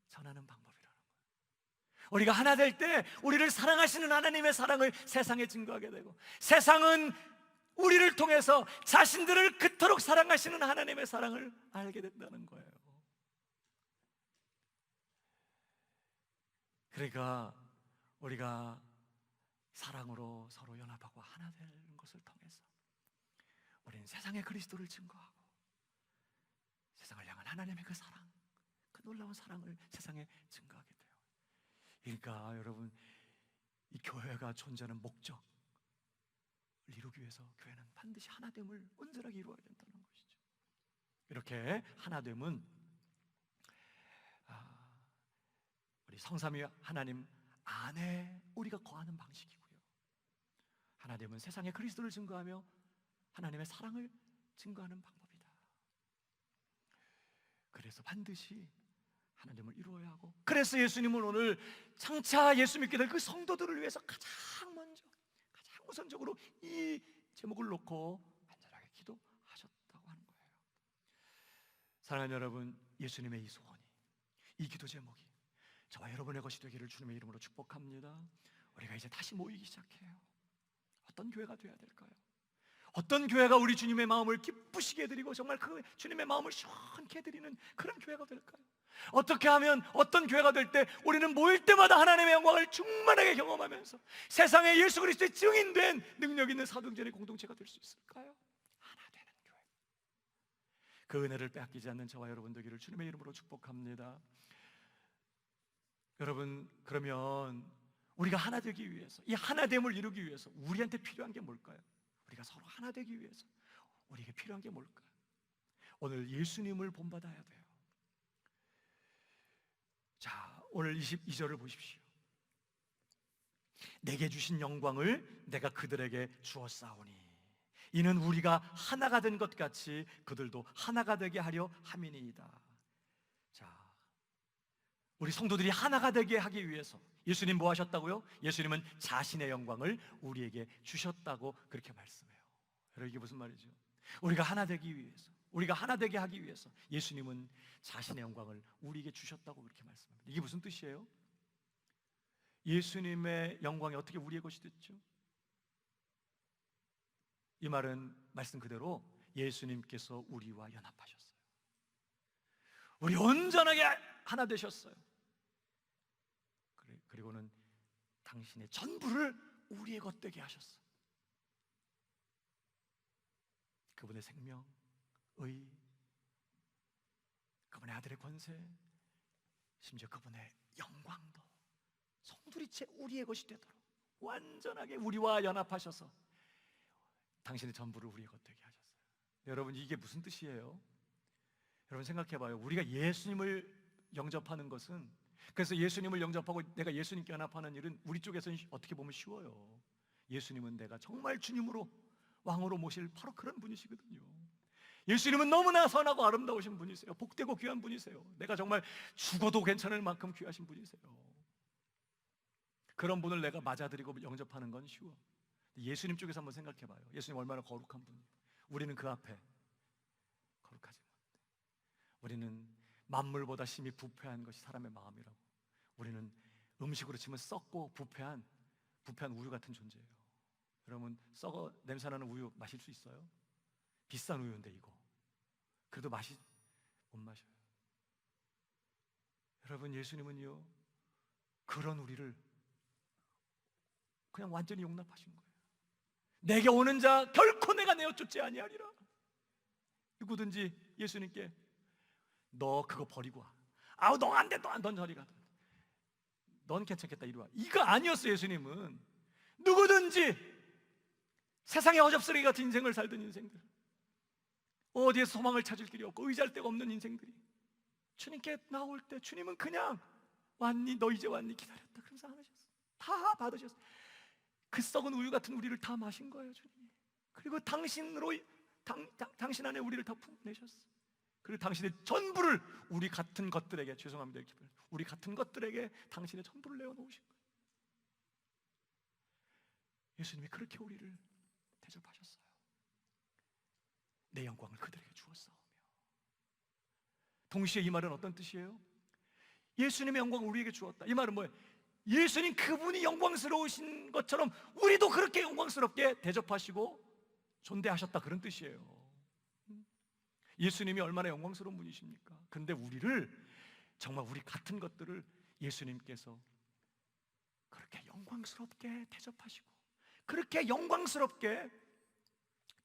전하는 방법이라는 거예요. 우리가 하나 될 때 우리를 사랑하시는 하나님의 사랑을 세상에 증거하게 되고, 세상은 우리를 통해서 자신들을 그토록 사랑하시는 하나님의 사랑을 알게 된다는 거예요. 그러니까 우리가 사랑으로 서로 연합하고 하나 되는 것을 통해서 우리는 세상에 그리스도를 증거하고 세상을 향한 하나님의 그 사랑, 그 놀라운 사랑을 세상에 증거하게 돼요. 그러니까 여러분, 이 교회가 존재하는 목적을 이루기 위해서 교회는 반드시 하나됨을 온전하게 이루어야 된다는 것이죠. 이렇게 하나됨은 우리 성삼위 하나님 안에 우리가 거하는 방식이고요, 하나됨은 세상에 그리스도를 증거하며 하나님의 사랑을 증거하는 방법이다. 그래서 반드시 하나님을 이루어야 하고, 그래서 예수님은 오늘 장차 예수 믿게 될 그 성도들을 위해서 가장 먼저, 가장 우선적으로 이 제목을 놓고 간절하게 기도하셨다고 하는 거예요. 사랑하는 여러분, 예수님의 이 소원이, 이 기도 제목이 저와 여러분의 것이 되기를 주님의 이름으로 축복합니다. 우리가 이제 다시 모이기 시작해요. 어떤 교회가 되어야 될까요? 어떤 교회가 우리 주님의 마음을 기쁘시게 해드리고 정말 그 주님의 마음을 시원케 해드리는 그런 교회가 될까요? 어떻게 하면 어떤 교회가 될 때 우리는 모일 때마다 하나님의 영광을 충만하게 경험하면서 세상에 예수 그리스도의 증인된 능력 있는 사도행전의 공동체가 될 수 있을까요? 하나 되는 교회. 그 은혜를 빼앗기지 않는 저와 여러분 되기를 주님의 이름으로 축복합니다. 여러분, 그러면 우리가 하나 되기 위해서, 이 하나됨을 이루기 위해서 우리한테 필요한 게 뭘까요? 우리가 서로 하나 되기 위해서 우리에게 필요한 게 뭘까요? 오늘 예수님을 본받아야 돼요. 자, 오늘 22절을 보십시오. 내게 주신 영광을 내가 그들에게 주었사오니 이는 우리가 하나가 된 것 같이 그들도 하나가 되게 하려 함이니이다. 자, 우리 성도들이 하나가 되게 하기 위해서 예수님 뭐 하셨다고요? 예수님은 자신의 영광을 우리에게 주셨다고 그렇게 말씀해요. 여러분, 이게 무슨 말이죠? 우리가 하나 되기 위해서, 우리가 하나 되게 하기 위해서 예수님은 자신의 영광을 우리에게 주셨다고 그렇게 말씀합니다. 이게 무슨 뜻이에요? 예수님의 영광이 어떻게 우리의 것이 됐죠? 이 말은 말씀 그대로 예수님께서 우리와 연합하셨어요. 우리 온전하게 하나 되셨어요. 그리고는 당신의 전부를 우리의 것 되게 하셨어요. 그분의 생명, 의, 그분의 아들의 권세, 심지어 그분의 영광도 송두리째 우리의 것이 되도록 완전하게 우리와 연합하셔서 당신의 전부를 우리의 것 되게 하셨어요. 여러분, 이게 무슨 뜻이에요? 여러분 생각해봐요. 우리가 예수님을 영접하는 것은, 그래서 예수님을 영접하고 내가 예수님께 연합하는 일은 우리 쪽에서는 어떻게 보면 쉬워요. 예수님은 내가 정말 주님으로 왕으로 모실 바로 그런 분이시거든요. 예수님은 너무나 선하고 아름다우신 분이세요. 복되고 귀한 분이세요. 내가 정말 죽어도 괜찮을 만큼 귀하신 분이세요. 그런 분을 내가 맞아들이고 영접하는 건 쉬워. 예수님 쪽에서 한번 생각해봐요. 예수님 얼마나 거룩한 분이에요. 우리는 그 앞에 거룩하지 못해. 우리는 만물보다 심히 부패한 것이 사람의 마음이라고. 우리는 음식으로 치면 썩고 부패한 우유 같은 존재예요. 여러분, 썩어 냄새나는 우유 마실 수 있어요? 비싼 우유인데 이거 그래도 못 마셔요. 여러분, 예수님은요 그런 우리를 그냥 완전히 용납하신 거예요. 내게 오는 자 결코 내가 내어 쫓지 아니하리라. 누구든지 예수님께 너 그거 버리고 와. 아우 너 안 돼, 넌 저리 가. 넌 괜찮겠다, 이리 와. 이거 아니었어요. 예수님은 누구든지 세상에 어접스레기 같은 인생을 살던 인생들, 어디에서 소망을 찾을 길이 없고 의지할 데가 없는 인생들이 주님께 나올 때 주님은 그냥 왔니? 너 이제 왔니? 기다렸다 그러면서 안 하셨어요. 다 받으셨어요. 그 썩은 우유 같은 우리를 다 마신 거예요, 주님이. 그리고 당신으로 당신 안에 우리를 다 품어내셨어요. 그리고 당신의 전부를 우리 같은 것들에게, 죄송합니다, 우리 같은 것들에게 당신의 전부를 내어놓으신 거예요. 예수님이 그렇게 우리를 대접하셨어요. 내 영광을 그들에게 주었사오며. 동시에 이 말은 어떤 뜻이에요? 예수님의 영광을 우리에게 주었다. 이 말은 뭐예요? 예수님 그분이 영광스러우신 것처럼 우리도 그렇게 영광스럽게 대접하시고 존대하셨다, 그런 뜻이에요. 예수님이 얼마나 영광스러운 분이십니까? 근데 우리를, 정말 우리 같은 것들을 예수님께서 그렇게 영광스럽게 대접하시고 그렇게 영광스럽게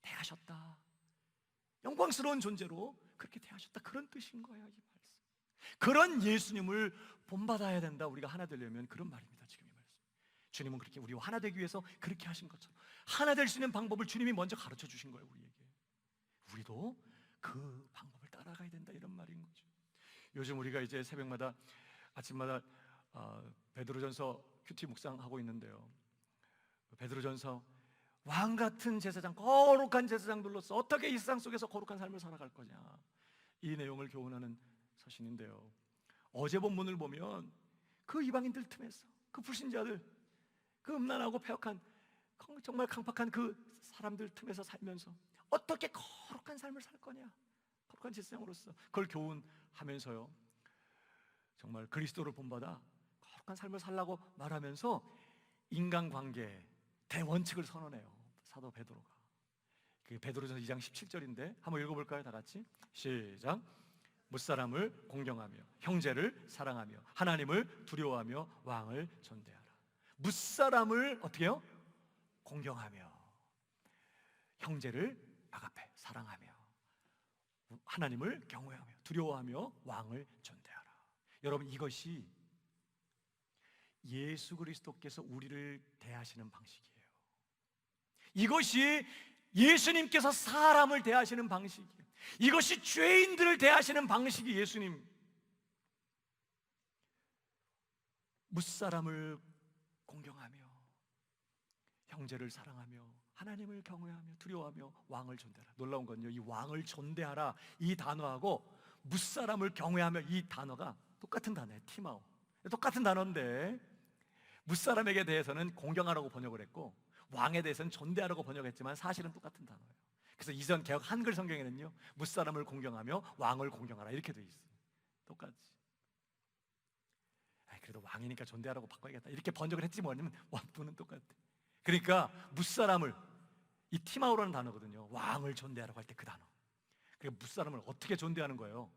대하셨다. 영광스러운 존재로 그렇게 대하셨다, 그런 뜻인 거예요, 이 말씀. 그런 예수님을 본받아야 된다, 우리가 하나 되려면. 그런 말입니다, 지금 이 말씀. 주님은 그렇게 우리와 하나 되기 위해서 그렇게 하신 것처럼 하나 될 수 있는 방법을 주님이 먼저 가르쳐 주신 거예요, 우리에게. 우리도 그 방법을 따라가야 된다, 이런 말인 거죠. 요즘 우리가 이제 새벽마다, 아침마다 베드로전서 큐티 묵상하고 있는데요, 베드로전서 왕 같은 제사장, 거룩한 제사장들로서 어떻게 이 세상 속에서 거룩한 삶을 살아갈 거냐, 이 내용을 교훈하는 서신인데요, 어제 본문을 보면 그 이방인들 틈에서, 그 불신자들, 그 음란하고 패역한 정말 강팍한 그 사람들 틈에서 살면서 어떻게 거룩한 삶을 살 거냐, 거룩한 제사장으로서 그걸 교훈하면서요, 정말 그리스도를 본받아 거룩한 삶을 살라고 말하면서 인간관계 대원칙을 선언해요, 사도 베드로가. 그 베드로전서 2장 17절인데 한번 읽어볼까요? 다 같이 시작. 무사람을 공경하며 형제를 사랑하며 하나님을 두려워하며 왕을 존대하라. 무사람을 어떻게 해요? 공경하며, 형제를 아가페 사랑하며, 하나님을 경외하며 두려워하며 왕을 존대하라. 여러분, 이것이 예수 그리스도께서 우리를 대하시는 방식이에요. 이것이 예수님께서 사람을 대하시는 방식이에요. 이것이 죄인들을 대하시는 방식이 예수님. 무사람을 공경하며 형제를 사랑하며 하나님을 경외하며 두려워하며 왕을 존대하라. 놀라운 건요, 이 왕을 존대하라 이 단어하고 무사람을 경외하며 이 단어가 똑같은 단어예요. 티마오. 똑같은 단어인데 무사람에게 대해서는 공경하라고 번역을 했고 왕에 대해서는 존대하라고 번역했지만 사실은 똑같은 단어예요. 그래서 이전 개역 한글 성경에는요, 무사람을 공경하며 왕을 공경하라 이렇게 돼 있어요. 똑같이. 그래도 왕이니까 존대하라고 바꿔야겠다 이렇게 번역을 했지 뭐냐면 원문은 똑같아. 그러니까 무사람을, 이 티마오라는 단어거든요, 왕을 존대하라고 할 때 그 단어. 그러니까 무사람을 어떻게 존대하는 거예요?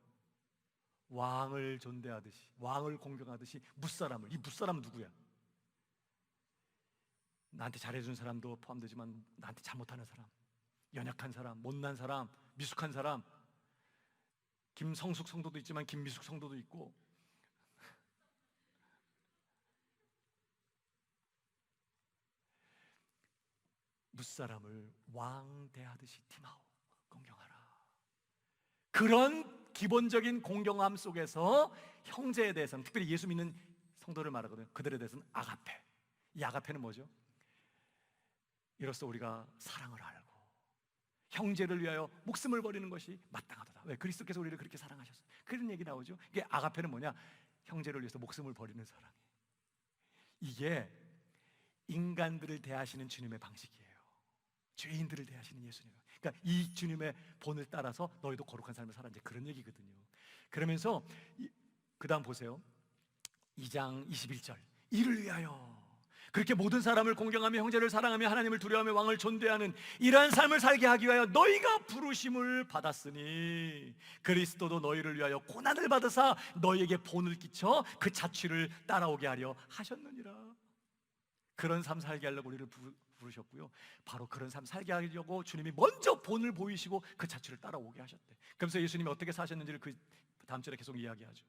왕을 존대하듯이, 왕을 공경하듯이 무사람을. 이 무사람은 누구야? 나한테 잘해준 사람도 포함되지만 나한테 잘못하는 사람, 연약한 사람, 못난 사람, 미숙한 사람. 김성숙 성도도 있지만 김미숙 성도도 있고. 무사람을 왕 대하듯이 티마오 공경하라. 그런 기본적인 공경함 속에서 형제에 대해서는, 특별히 예수 믿는 성도를 말하거든요, 그들에 대해서는 아가페. 이 아가페는 뭐죠? 이로써 우리가 사랑을 알고 형제를 위하여 목숨을 버리는 것이 마땅하다. 왜? 그리스도께서 우리를 그렇게 사랑하셨어요. 그런 얘기 나오죠. 이게 아가페는 뭐냐? 형제를 위해서 목숨을 버리는 사랑. 이게 인간들을 대하시는 주님의 방식이에요. 죄인들을 대하시는 예수님. 그러니까 이 주님의 본을 따라서 너희도 거룩한 삶을 살아, 이제 그런 얘기거든요. 그러면서 그 다음 보세요. 2장 21절. 이를 위하여 그렇게 모든 사람을 공경하며 형제를 사랑하며 하나님을 두려워하며 왕을 존대하는 이러한 삶을 살게 하기 위하여 너희가 부르심을 받았으니 그리스도도 너희를 위하여 고난을 받으사 너희에게 본을 끼쳐 그 자취를 따라오게 하려 하셨느니라. 그런 삶 살게 하려고 우리를 부르셨고요, 바로 그런 삶 살게 하려고 주님이 먼저 본을 보이시고 그 자취를 따라오게 하셨대. 그래서 예수님이 어떻게 사셨는지를 그 다음 절에 계속 이야기하죠.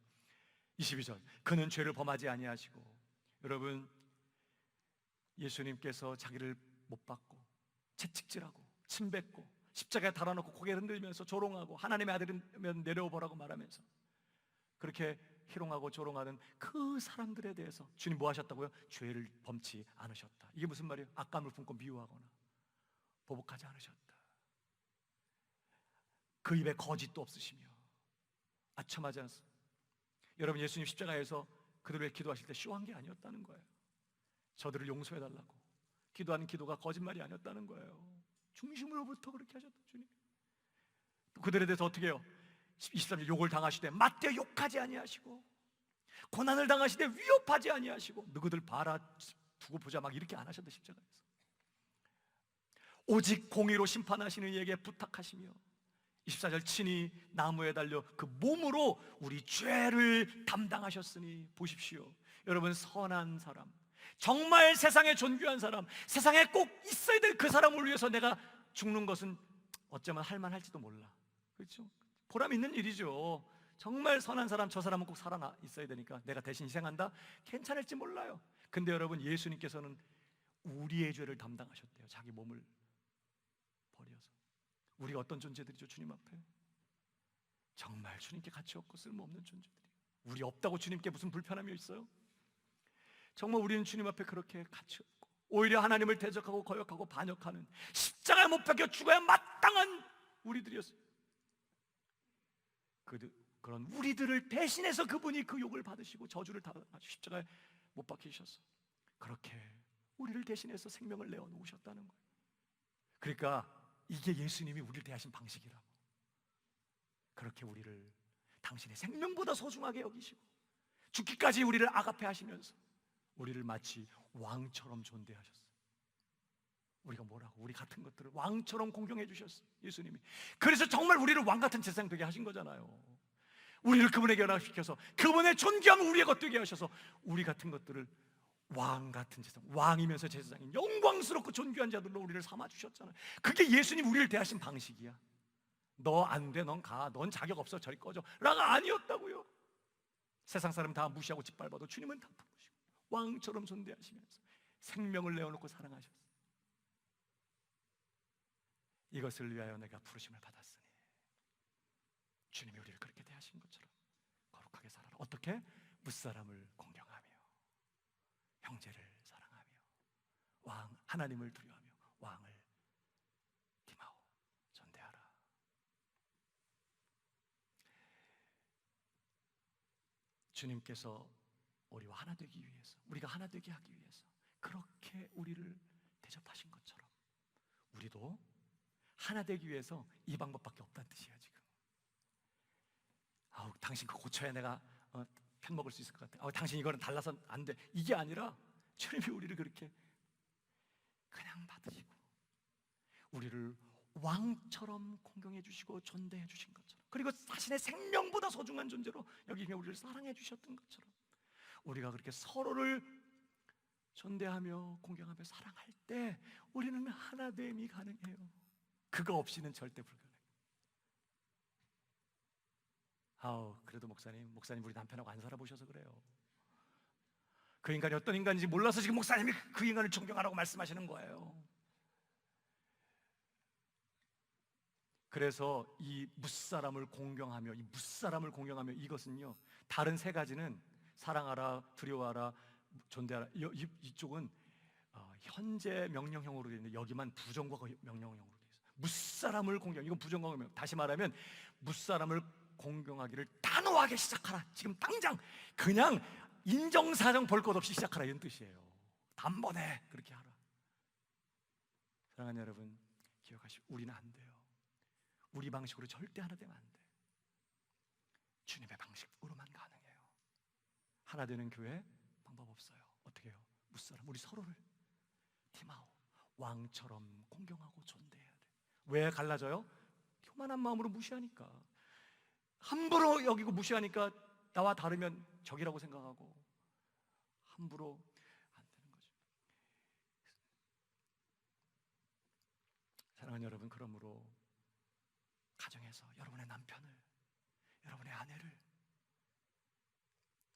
22절. 그는 죄를 범하지 아니하시고, 여러분, 예수님께서 자기를 못 박고 채찍질하고 침뱉고 십자가에 달아놓고 고개 흔들면서 조롱하고 하나님의 아들이면 내려오보라고 말하면서 그렇게 희롱하고 조롱하는 그 사람들에 대해서 주님 뭐 하셨다고요? 죄를 범치 않으셨다. 이게 무슨 말이에요? 악감을 품고 미워하거나 보복하지 않으셨다. 그 입에 거짓도 없으시며 아첨하지 않습니다. 여러분, 예수님 십자가에서 그들을 기도하실 때 쇼한 게 아니었다는 거예요. 저들을 용서해달라고 기도하는 기도가 거짓말이 아니었다는 거예요. 중심으로부터 그렇게 하셨다 주님. 또 그들에 대해서 어떻게 해요? 23절. 욕을 당하시되 맞대 욕하지 아니하시고 고난을 당하시되 위협하지 아니하시고 너희들 봐라 두고 보자 막 이렇게 안 하셨다. 십자가에서 오직 공의로 심판하시는 이에게 부탁하시며 24절. 친히 나무에 달려 그 몸으로 우리 죄를 담당하셨으니. 보십시오 여러분, 선한 사람, 정말 세상에 존귀한 사람, 세상에 꼭 있어야 될 그 사람을 위해서 내가 죽는 것은 어쩌면 할만할지도 몰라. 그렇죠? 보람 있는 일이죠. 정말 선한 사람, 저 사람은 꼭 살아 있어야 되니까 내가 대신 희생한다? 괜찮을지 몰라요. 근데 여러분, 예수님께서는 우리의 죄를 담당하셨대요. 자기 몸을 버려서. 우리가 어떤 존재들이죠? 주님 앞에 정말 주님께 가치 없고 쓸모없는 존재들이에요. 우리 없다고 주님께 무슨 불편함이 있어요? 정말 우리는 주님 앞에 그렇게 가치 없고 오히려 하나님을 대적하고 거역하고 반역하는, 십자가에 못 박혀 죽어야 마땅한 우리들이었어요. 그런 우리들을 대신해서 그분이 그 욕을 받으시고 저주를 다 십자가에 못 박히셨어. 그렇게 우리를 대신해서 생명을 내어놓으셨다는 거예요. 그러니까 이게 예수님이 우리를 대하신 방식이라고. 그렇게 우리를 당신의 생명보다 소중하게 여기시고 죽기까지 우리를 아가페 하시면서 우리를 마치 왕처럼 존대하셨어요. 우리가 뭐라고? 우리 같은 것들을 왕처럼 공경해 주셨어요, 예수님이. 그래서 정말 우리를 왕 같은 제사장 되게 하신 거잖아요. 우리를 그분에게 연합시켜서 그분의 존귀함을 우리의 것 되게 하셔서 우리 같은 것들을 왕 같은 제사장, 왕이면서 제사장인 영광스럽고 존귀한 자들로 우리를 삼아 주셨잖아요. 그게 예수님 우리를 대하신 방식이야. 너 안 돼, 넌 가, 넌 자격 없어, 저리 꺼져 라가 아니었다고요. 세상 사람 다 무시하고 짓밟아도 주님은 다 부르시고 왕처럼 존대하시면서 생명을 내어놓고 사랑하셨어요. 이것을 위하여 내가 부르심을 받았으니. 주님이 우리를 그렇게 대하신 것처럼 거룩하게 살아라. 어떻게? 무사람을 공경하며 형제를 사랑하며 왕 하나님을 두려워하며 왕을 tim하오 존대하라. 주님께서 우리와 하나 되기 위해서, 우리가 하나 되게 하기 위해서 그렇게 우리를 대접하신 것처럼 우리도 하나 되기 위해서 이 방법밖에 없다는 뜻이에요. 지금 당신 그거 고쳐야 내가 편먹을 수 있을 것 같아. 당신 이거는 달라서 안 돼. 이게 아니라 주님이 우리를 그렇게 그냥 받으시고 우리를 왕처럼 공경해 주시고 존대해 주신 것처럼, 그리고 자신의 생명보다 소중한 존재로 여기며 우리를 사랑해 주셨던 것처럼 우리가 그렇게 서로를 존대하며 공경하며 사랑할 때 우리는 하나됨이 가능해요. 그거 없이는 절대 불가능해요. 그래도 목사님 우리 남편하고 안 살아보셔서 그래요. 그 인간이 어떤 인간인지 몰라서 지금 목사님이 그 인간을 존경하라고 말씀하시는 거예요. 그래서 이 무사람을 공경하며 이것은요, 다른 세 가지는 사랑하라, 두려워하라, 존대하라, 이쪽은 현재 명령형으로 되어 있는데 여기만 부정과 명령형으로 되어 있어요. 무사람을 공경, 이건 부정과 명령. 다시 말하면 무사람을 공경하기를 단호하게 시작하라. 지금 당장 그냥 인정사정 볼 것 없이 시작하라, 이런 뜻이에요. 단번에 그렇게 하라. 사랑하는 여러분, 기억하시고 우리는 안 돼요. 우리 방식으로 절대 하나 되면 안 돼. 주님의 방식으로만 가능해요. 하나 되는 교회 방법 없어요. 어떻게 해요? 무사람 우리 서로를 티마오 왕처럼 공경하고 존대해야 돼. 왜 갈라져요? 교만한 마음으로 무시하니까. 함부로 여기고 무시하니까 나와 다르면 적이라고 생각하고 함부로 안 되는 거죠. 사랑하는 여러분, 그러므로 가정에서 여러분의 남편을, 여러분의 아내를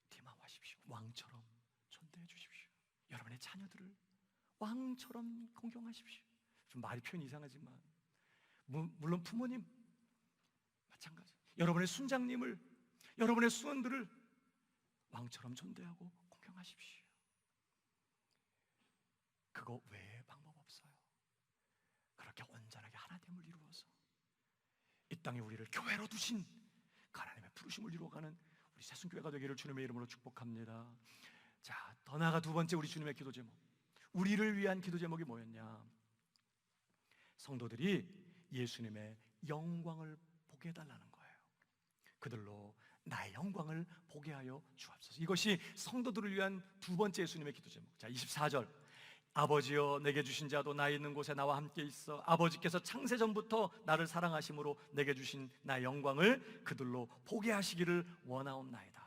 디마하십시오. 왕처럼 존대해 주십시오. 여러분의 자녀들을 왕처럼 공경하십시오. 좀 말이 표현 이상하지만 물론 부모님 마찬가지. 여러분의 순장님을, 여러분의 수원들을 왕처럼 존대하고 공경하십시오. 그거 외에 방법 없어요. 그렇게 온전하게 하나됨을 이루어서 이 땅에 우리를 교회로 두신 그 하나님의 부르심을 이루어가는 우리 새순교회가 되기를 주님의 이름으로 축복합니다. 자, 더 나아가 두 번째 우리 주님의 기도 제목, 우리를 위한 기도 제목이 뭐였냐? 성도들이 예수님의 영광을 보게 해달라는 거예요. 그들로 나의 영광을 보게 하여 주옵소서. 이것이 성도들을 위한 두 번째 예수님의 기도 제목. 자, 24절. 아버지여, 내게 주신 자도 나 있는 곳에 나와 함께 있어. 아버지께서 창세전부터 나를 사랑하심으로 내게 주신 나의 영광을 그들로 보게 하시기를 원하옵나이다.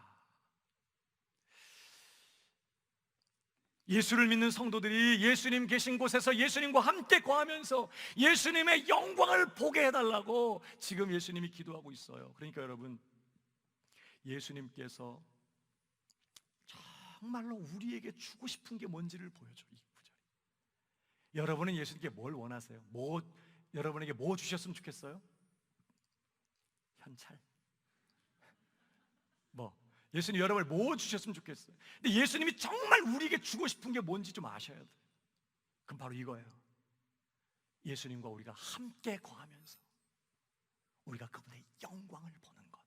예수를 믿는 성도들이 예수님 계신 곳에서 예수님과 함께 거하면서 예수님의 영광을 보게 해달라고 지금 예수님이 기도하고 있어요. 그러니까 여러분, 예수님께서 정말로 우리에게 주고 싶은 게 뭔지를 보여줘. 이 구절이. 여러분은 예수님께 뭘 원하세요? 여러분에게 뭐 주셨으면 좋겠어요? 현찰? 예수님 여러분을 뭐 주셨으면 좋겠어요? 근데 예수님이 정말 우리에게 주고 싶은 게 뭔지 좀 아셔야 돼요. 그럼 바로 이거예요. 예수님과 우리가 함께 거하면서 우리가 그분의 영광을 보는 것.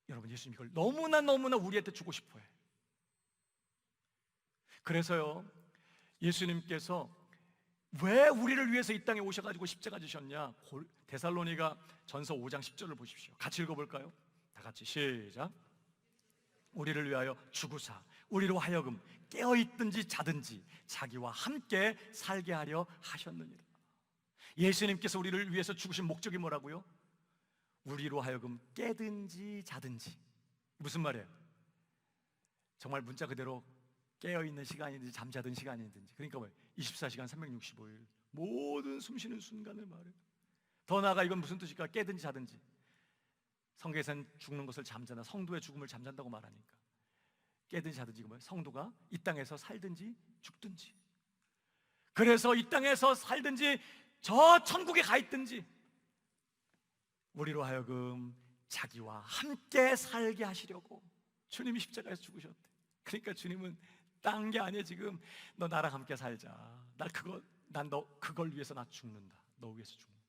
여러분, 예수님 이걸 너무나 우리한테 주고 싶어요. 그래서요, 예수님께서 왜 우리를 위해서 이 땅에 오셔가지고 십자가 지셨냐? 데살로니가 전서 5장 10절을 보십시오. 같이 읽어볼까요? 다 같이 시작. 우리를 위하여 죽으사 우리로 하여금 깨어있든지 자든지 자기와 함께 살게 하려 하셨느니라. 예수님께서 우리를 위해서 죽으신 목적이 뭐라고요? 우리로 하여금 깨든지 자든지. 무슨 말이에요? 정말 문자 그대로 깨어있는 시간이든지 잠자든 시간이든지. 그러니까 뭐예요? 24시간 365일 모든 숨쉬는 순간을 말해요. 더 나아가 이건 무슨 뜻일까? 깨든지 자든지. 성경에서는 죽는 것을 잠자나, 성도의 죽음을 잠잔다고 말하니까 깨든지 자든지. 이거 뭐예요? 성도가 이 땅에서 살든지 죽든지. 그래서 이 땅에서 살든지 저 천국에 가 있든지 우리로 하여금 자기와 함께 살게 하시려고 주님이 십자가에서 죽으셨대. 그러니까 주님은 딴 게 아니에요. 지금 너 나랑 함께 살자. 난 너 그걸 위해서 나 죽는다. 너 위해서 죽는다.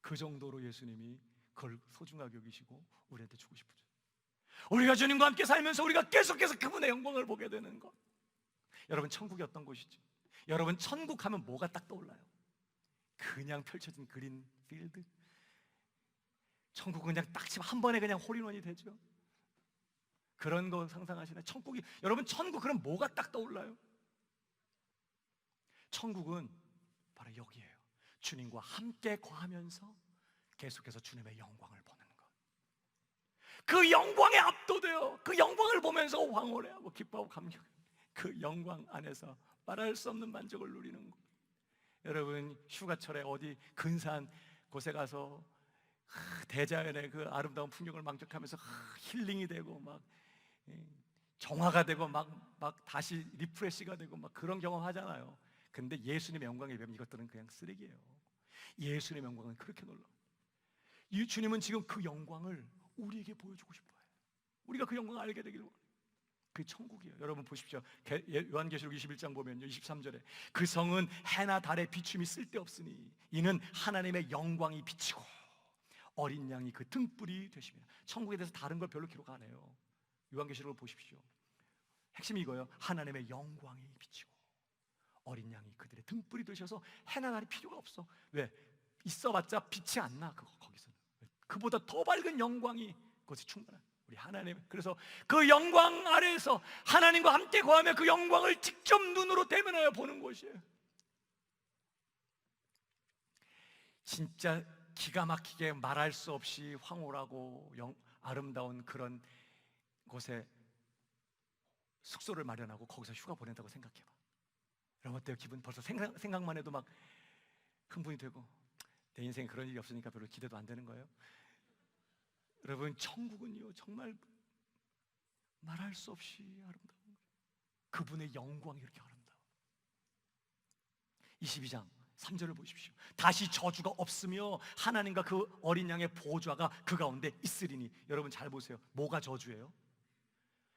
그 정도로 예수님이 그걸 소중하게 여기시고 우리한테 주고 싶으죠. 우리가 주님과 함께 살면서 우리가 계속해서 그분의 영광을 보게 되는 것. 여러분, 천국이 어떤 곳이죠? 여러분, 천국 하면 뭐가 딱 떠올라요? 그냥 펼쳐진 그린 필드. 천국은 그냥 딱 치면 한 번에 그냥 홀인원이 되죠. 그런 거 상상하시나요? 여러분, 천국 그럼 뭐가 딱 떠올라요? 천국은 바로 여기예요. 주님과 함께 거하면서 계속해서 주님의 영광을 보는 것. 그 영광에 압도돼요. 그 영광을 보면서 황홀해하고 기뻐하고 감격. 그 영광 안에서 말할 수 없는 만족을 누리는 것. 여러분, 휴가철에 어디 근사한 곳에 가서 대자연의 그 아름다운 풍경을 만족하면서 힐링이 되고 막 정화가 되고 막 다시 리프레시가 되고 막 그런 경험 하잖아요. 근데 예수님의 영광에 비하면 이것들은 그냥 쓰레기예요. 예수님의 영광은 그렇게 놀라워. 이 주님은 지금 그 영광을 우리에게 보여주고 싶어요. 우리가 그 영광을 알게 되기를 원해요. 그게 천국이에요. 여러분 보십시오. 요한계시록 21장 보면요, 23절에 그 성은 해나 달의 비춤이 쓸데없으니 이는 하나님의 영광이 비치고 어린 양이 그 등불이 되십니다. 천국에 대해서 다른 걸 별로 기록 안 해요. 요한계시록을 보십시오. 핵심이 이거예요. 하나님의 영광이 비치고 어린 양이 그들의 등불이 되셔서 해나 달이 필요가 없어. 왜? 있어봤자 빛이 안 나. 거기서는 그보다 더 밝은 영광이 그것이 충만한 우리 하나님. 그래서 그 영광 아래에서 하나님과 함께 거하며 그 영광을 직접 눈으로 대면하여 보는 곳이에요. 진짜 기가 막히게 말할 수 없이 황홀하고 아름다운 그런 곳에 숙소를 마련하고 거기서 휴가 보낸다고 생각해봐. 여러분 어때요? 기분 벌써 생각만 해도 막 흥분이 되고, 내 인생에 그런 일이 없으니까 별로 기대도 안 되는 거예요. 여러분 천국은요 정말 말할 수 없이 아름다운, 그분의 영광이 이렇게 아름다워. 22장 3절을 보십시오. 다시 저주가 없으며 하나님과 그 어린 양의 보좌가 그 가운데 있으리니. 여러분 잘 보세요. 뭐가 저주예요?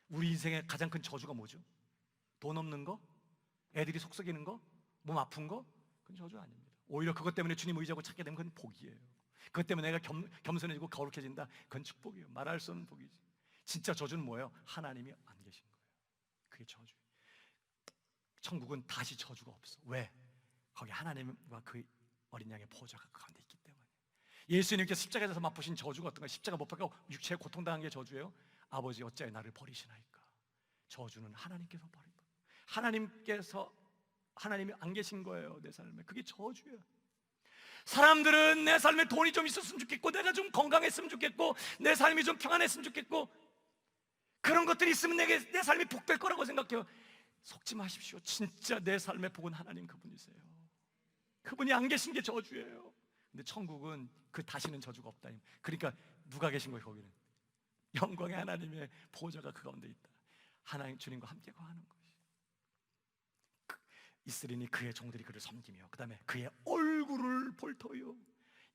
우리 인생의 가장 큰 저주가 뭐죠? 돈 없는 거? 애들이 속썩이는 거? 몸 아픈 거? 그건 저주 아닙니다. 오히려 그것 때문에 주님 의지하고 찾게 되면 그건 복이에요. 그것 때문에 내가 겸손해지고 거룩해진다, 그건 축복이에요. 말할 수 없는 복이지. 진짜 저주는 뭐예요? 하나님이 안 계신 거예요. 그게 저주예요. 천국은 다시 저주가 없어. 왜? 거기 하나님과 그 어린 양의 보좌가 그 가운데 있기 때문에. 예수님께서 십자가에서 맛보신 저주가 어떤가? 십자가 못 박고 육체에 고통당한 게 저주예요? 아버지 어찌하여 나를 버리시나이까? 저주는 하나님께서 버린다. 하나님이 안 계신 거예요, 내 삶에. 그게 저주예요. 사람들은 내 삶에 돈이 좀 있었으면 좋겠고, 내가 좀 건강했으면 좋겠고, 내 삶이 좀 평안했으면 좋겠고, 그런 것들이 있으면 내 삶이 복될 거라고 생각해요. 속지 마십시오. 진짜 내 삶의 복은 하나님 그분이세요. 그분이 안 계신 게 저주예요. 근데 천국은 그 다시는 저주가 없다. 그러니까 누가 계신 거예요? 거기는 영광의 하나님의 보좌가 그 가운데 있다. 하나님 주님과 함께 거하는 것이 있으리니 그의 종들이 그를 섬기며 그 다음에 그의 얼굴을 볼 터요.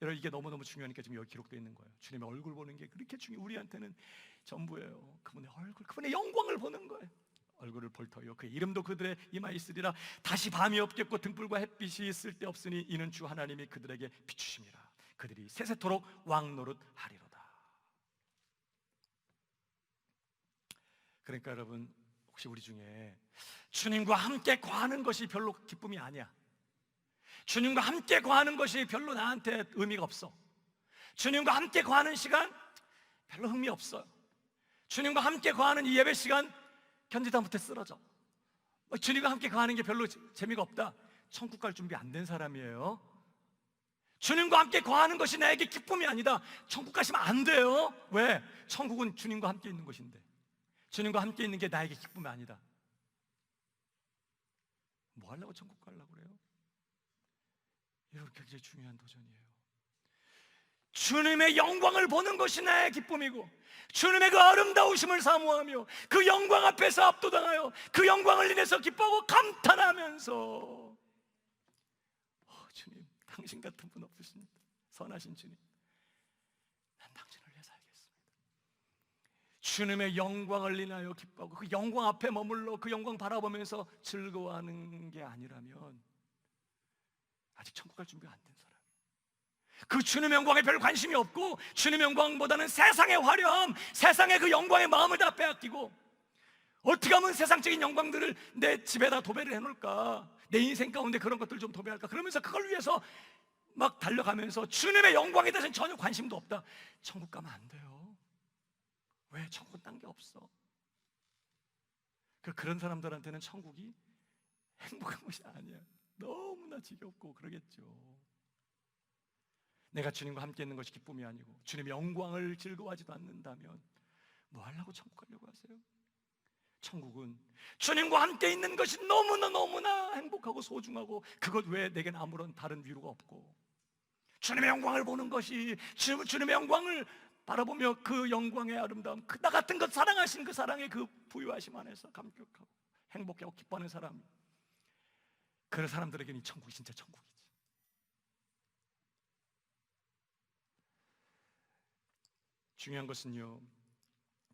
여러분 이게 너무너무 중요하니까 지금 여기 기록되어 있는 거예요. 주님의 얼굴 보는 게 그렇게 중요해요. 우리한테는 전부예요. 그분의 얼굴, 그분의 영광을 보는 거예요. 얼굴을 볼 터요. 그의 이름도 그들의 이마에 있으리라. 다시 밤이 없겠고 등불과 햇빛이 쓸데없으니 이는 주 하나님이 그들에게 비추심이라. 그들이 세세토록 왕노릇하리로다. 그러니까 여러분, 혹시 우리 중에 주님과 함께 거하는 것이 별로 기쁨이 아니야, 주님과 함께 거하는 것이 별로 나한테 의미가 없어, 주님과 함께 거하는 시간 별로 흥미 없어요, 주님과 함께 거하는 이 예배 시간 견디다 못해 쓰러져, 주님과 함께 거하는 게 별로 재미가 없다, 천국 갈 준비 안 된 사람이에요. 주님과 함께 거하는 것이 나에게 기쁨이 아니다, 천국 가시면 안 돼요. 왜? 천국은 주님과 함께 있는 것인데, 주님과 함께 있는 게 나에게 기쁨이 아니다. 뭐 하려고 천국 가려고 그래요? 이렇게 굉장히 중요한 도전이에요. 주님의 영광을 보는 것이 나의 기쁨이고, 주님의 그 아름다우심을 사모하며 그 영광 앞에서 압도당하여 그 영광을 인해서 기뻐하고 감탄하면서, 주님, 당신 같은 분 없으십니다. 선하신 주님, 난 당신을 위해 살겠습니다. 주님의 영광을 인하여 기뻐하고 그 영광 앞에 머물러 그 영광 바라보면서 즐거워하는 게 아니라면 아직 천국 갈 준비가 안 된 사람, 그 주님의 영광에 별 관심이 없고 주님의 영광보다는 세상의 화려함, 세상의 그 영광의 마음을 다 빼앗기고, 어떻게 하면 세상적인 영광들을 내 집에다 도배를 해놓을까, 내 인생 가운데 그런 것들을 좀 도배할까, 그러면서 그걸 위해서 막 달려가면서 주님의 영광에 대해서는 전혀 관심도 없다. 천국 가면 안 돼요. 왜? 천국은 딴 게 없어. 그런 사람들한테는 천국이 행복한 것이 아니야. 너무나 지겹고 그러겠죠. 내가 주님과 함께 있는 것이 기쁨이 아니고 주님의 영광을 즐거워하지도 않는다면 뭐 하려고 천국 가려고 하세요? 천국은 주님과 함께 있는 것이 너무나 행복하고 소중하고, 그것 외에 내겐 아무런 다른 위로가 없고, 주님의 영광을 보는 것이, 주님의 영광을 바라보며 그 영광의 아름다움, 나 같은 것 사랑하신 그 사랑의 그 부유하심 안에서 감격하고 행복하고 기뻐하는 사람, 그런 사람들에게는 이 천국이 진짜 천국이지. 중요한 것은요,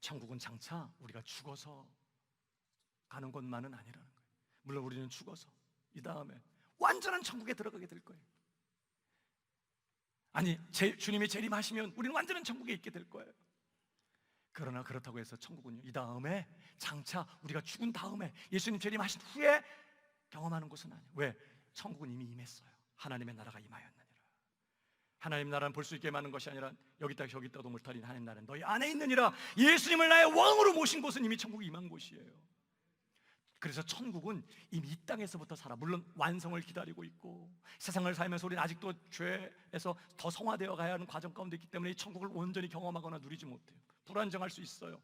천국은 장차 우리가 죽어서 가는 것만은 아니라는 거예요. 물론 우리는 죽어서 이 다음에 완전한 천국에 들어가게 될 거예요. 아니, 주님이 재림하시면 우리는 완전한 천국에 있게 될 거예요. 그러나 그렇다고 해서 천국은요, 이 다음에 장차 우리가 죽은 다음에 예수님 재림하신 후에 경험하는 것은 아니에요. 왜? 천국은 이미 임했어요. 하나님의 나라가 임하였느니라. 하나님 나라는 볼 수 있게 많은 것이 아니라 여기 있다 저기 있다도 못하린 하나님 나라는 너희 안에 있느니라. 예수님을 나의 왕으로 모신 곳은 이미 천국이 임한 곳이에요. 그래서 천국은 이미 이 땅에서부터 살아. 물론 완성을 기다리고 있고 세상을 살면서 우리는 아직도 죄에서 더 성화되어 가야 하는 과정 가운데 있기 때문에 이 천국을 온전히 경험하거나 누리지 못해요. 불안정할 수 있어요.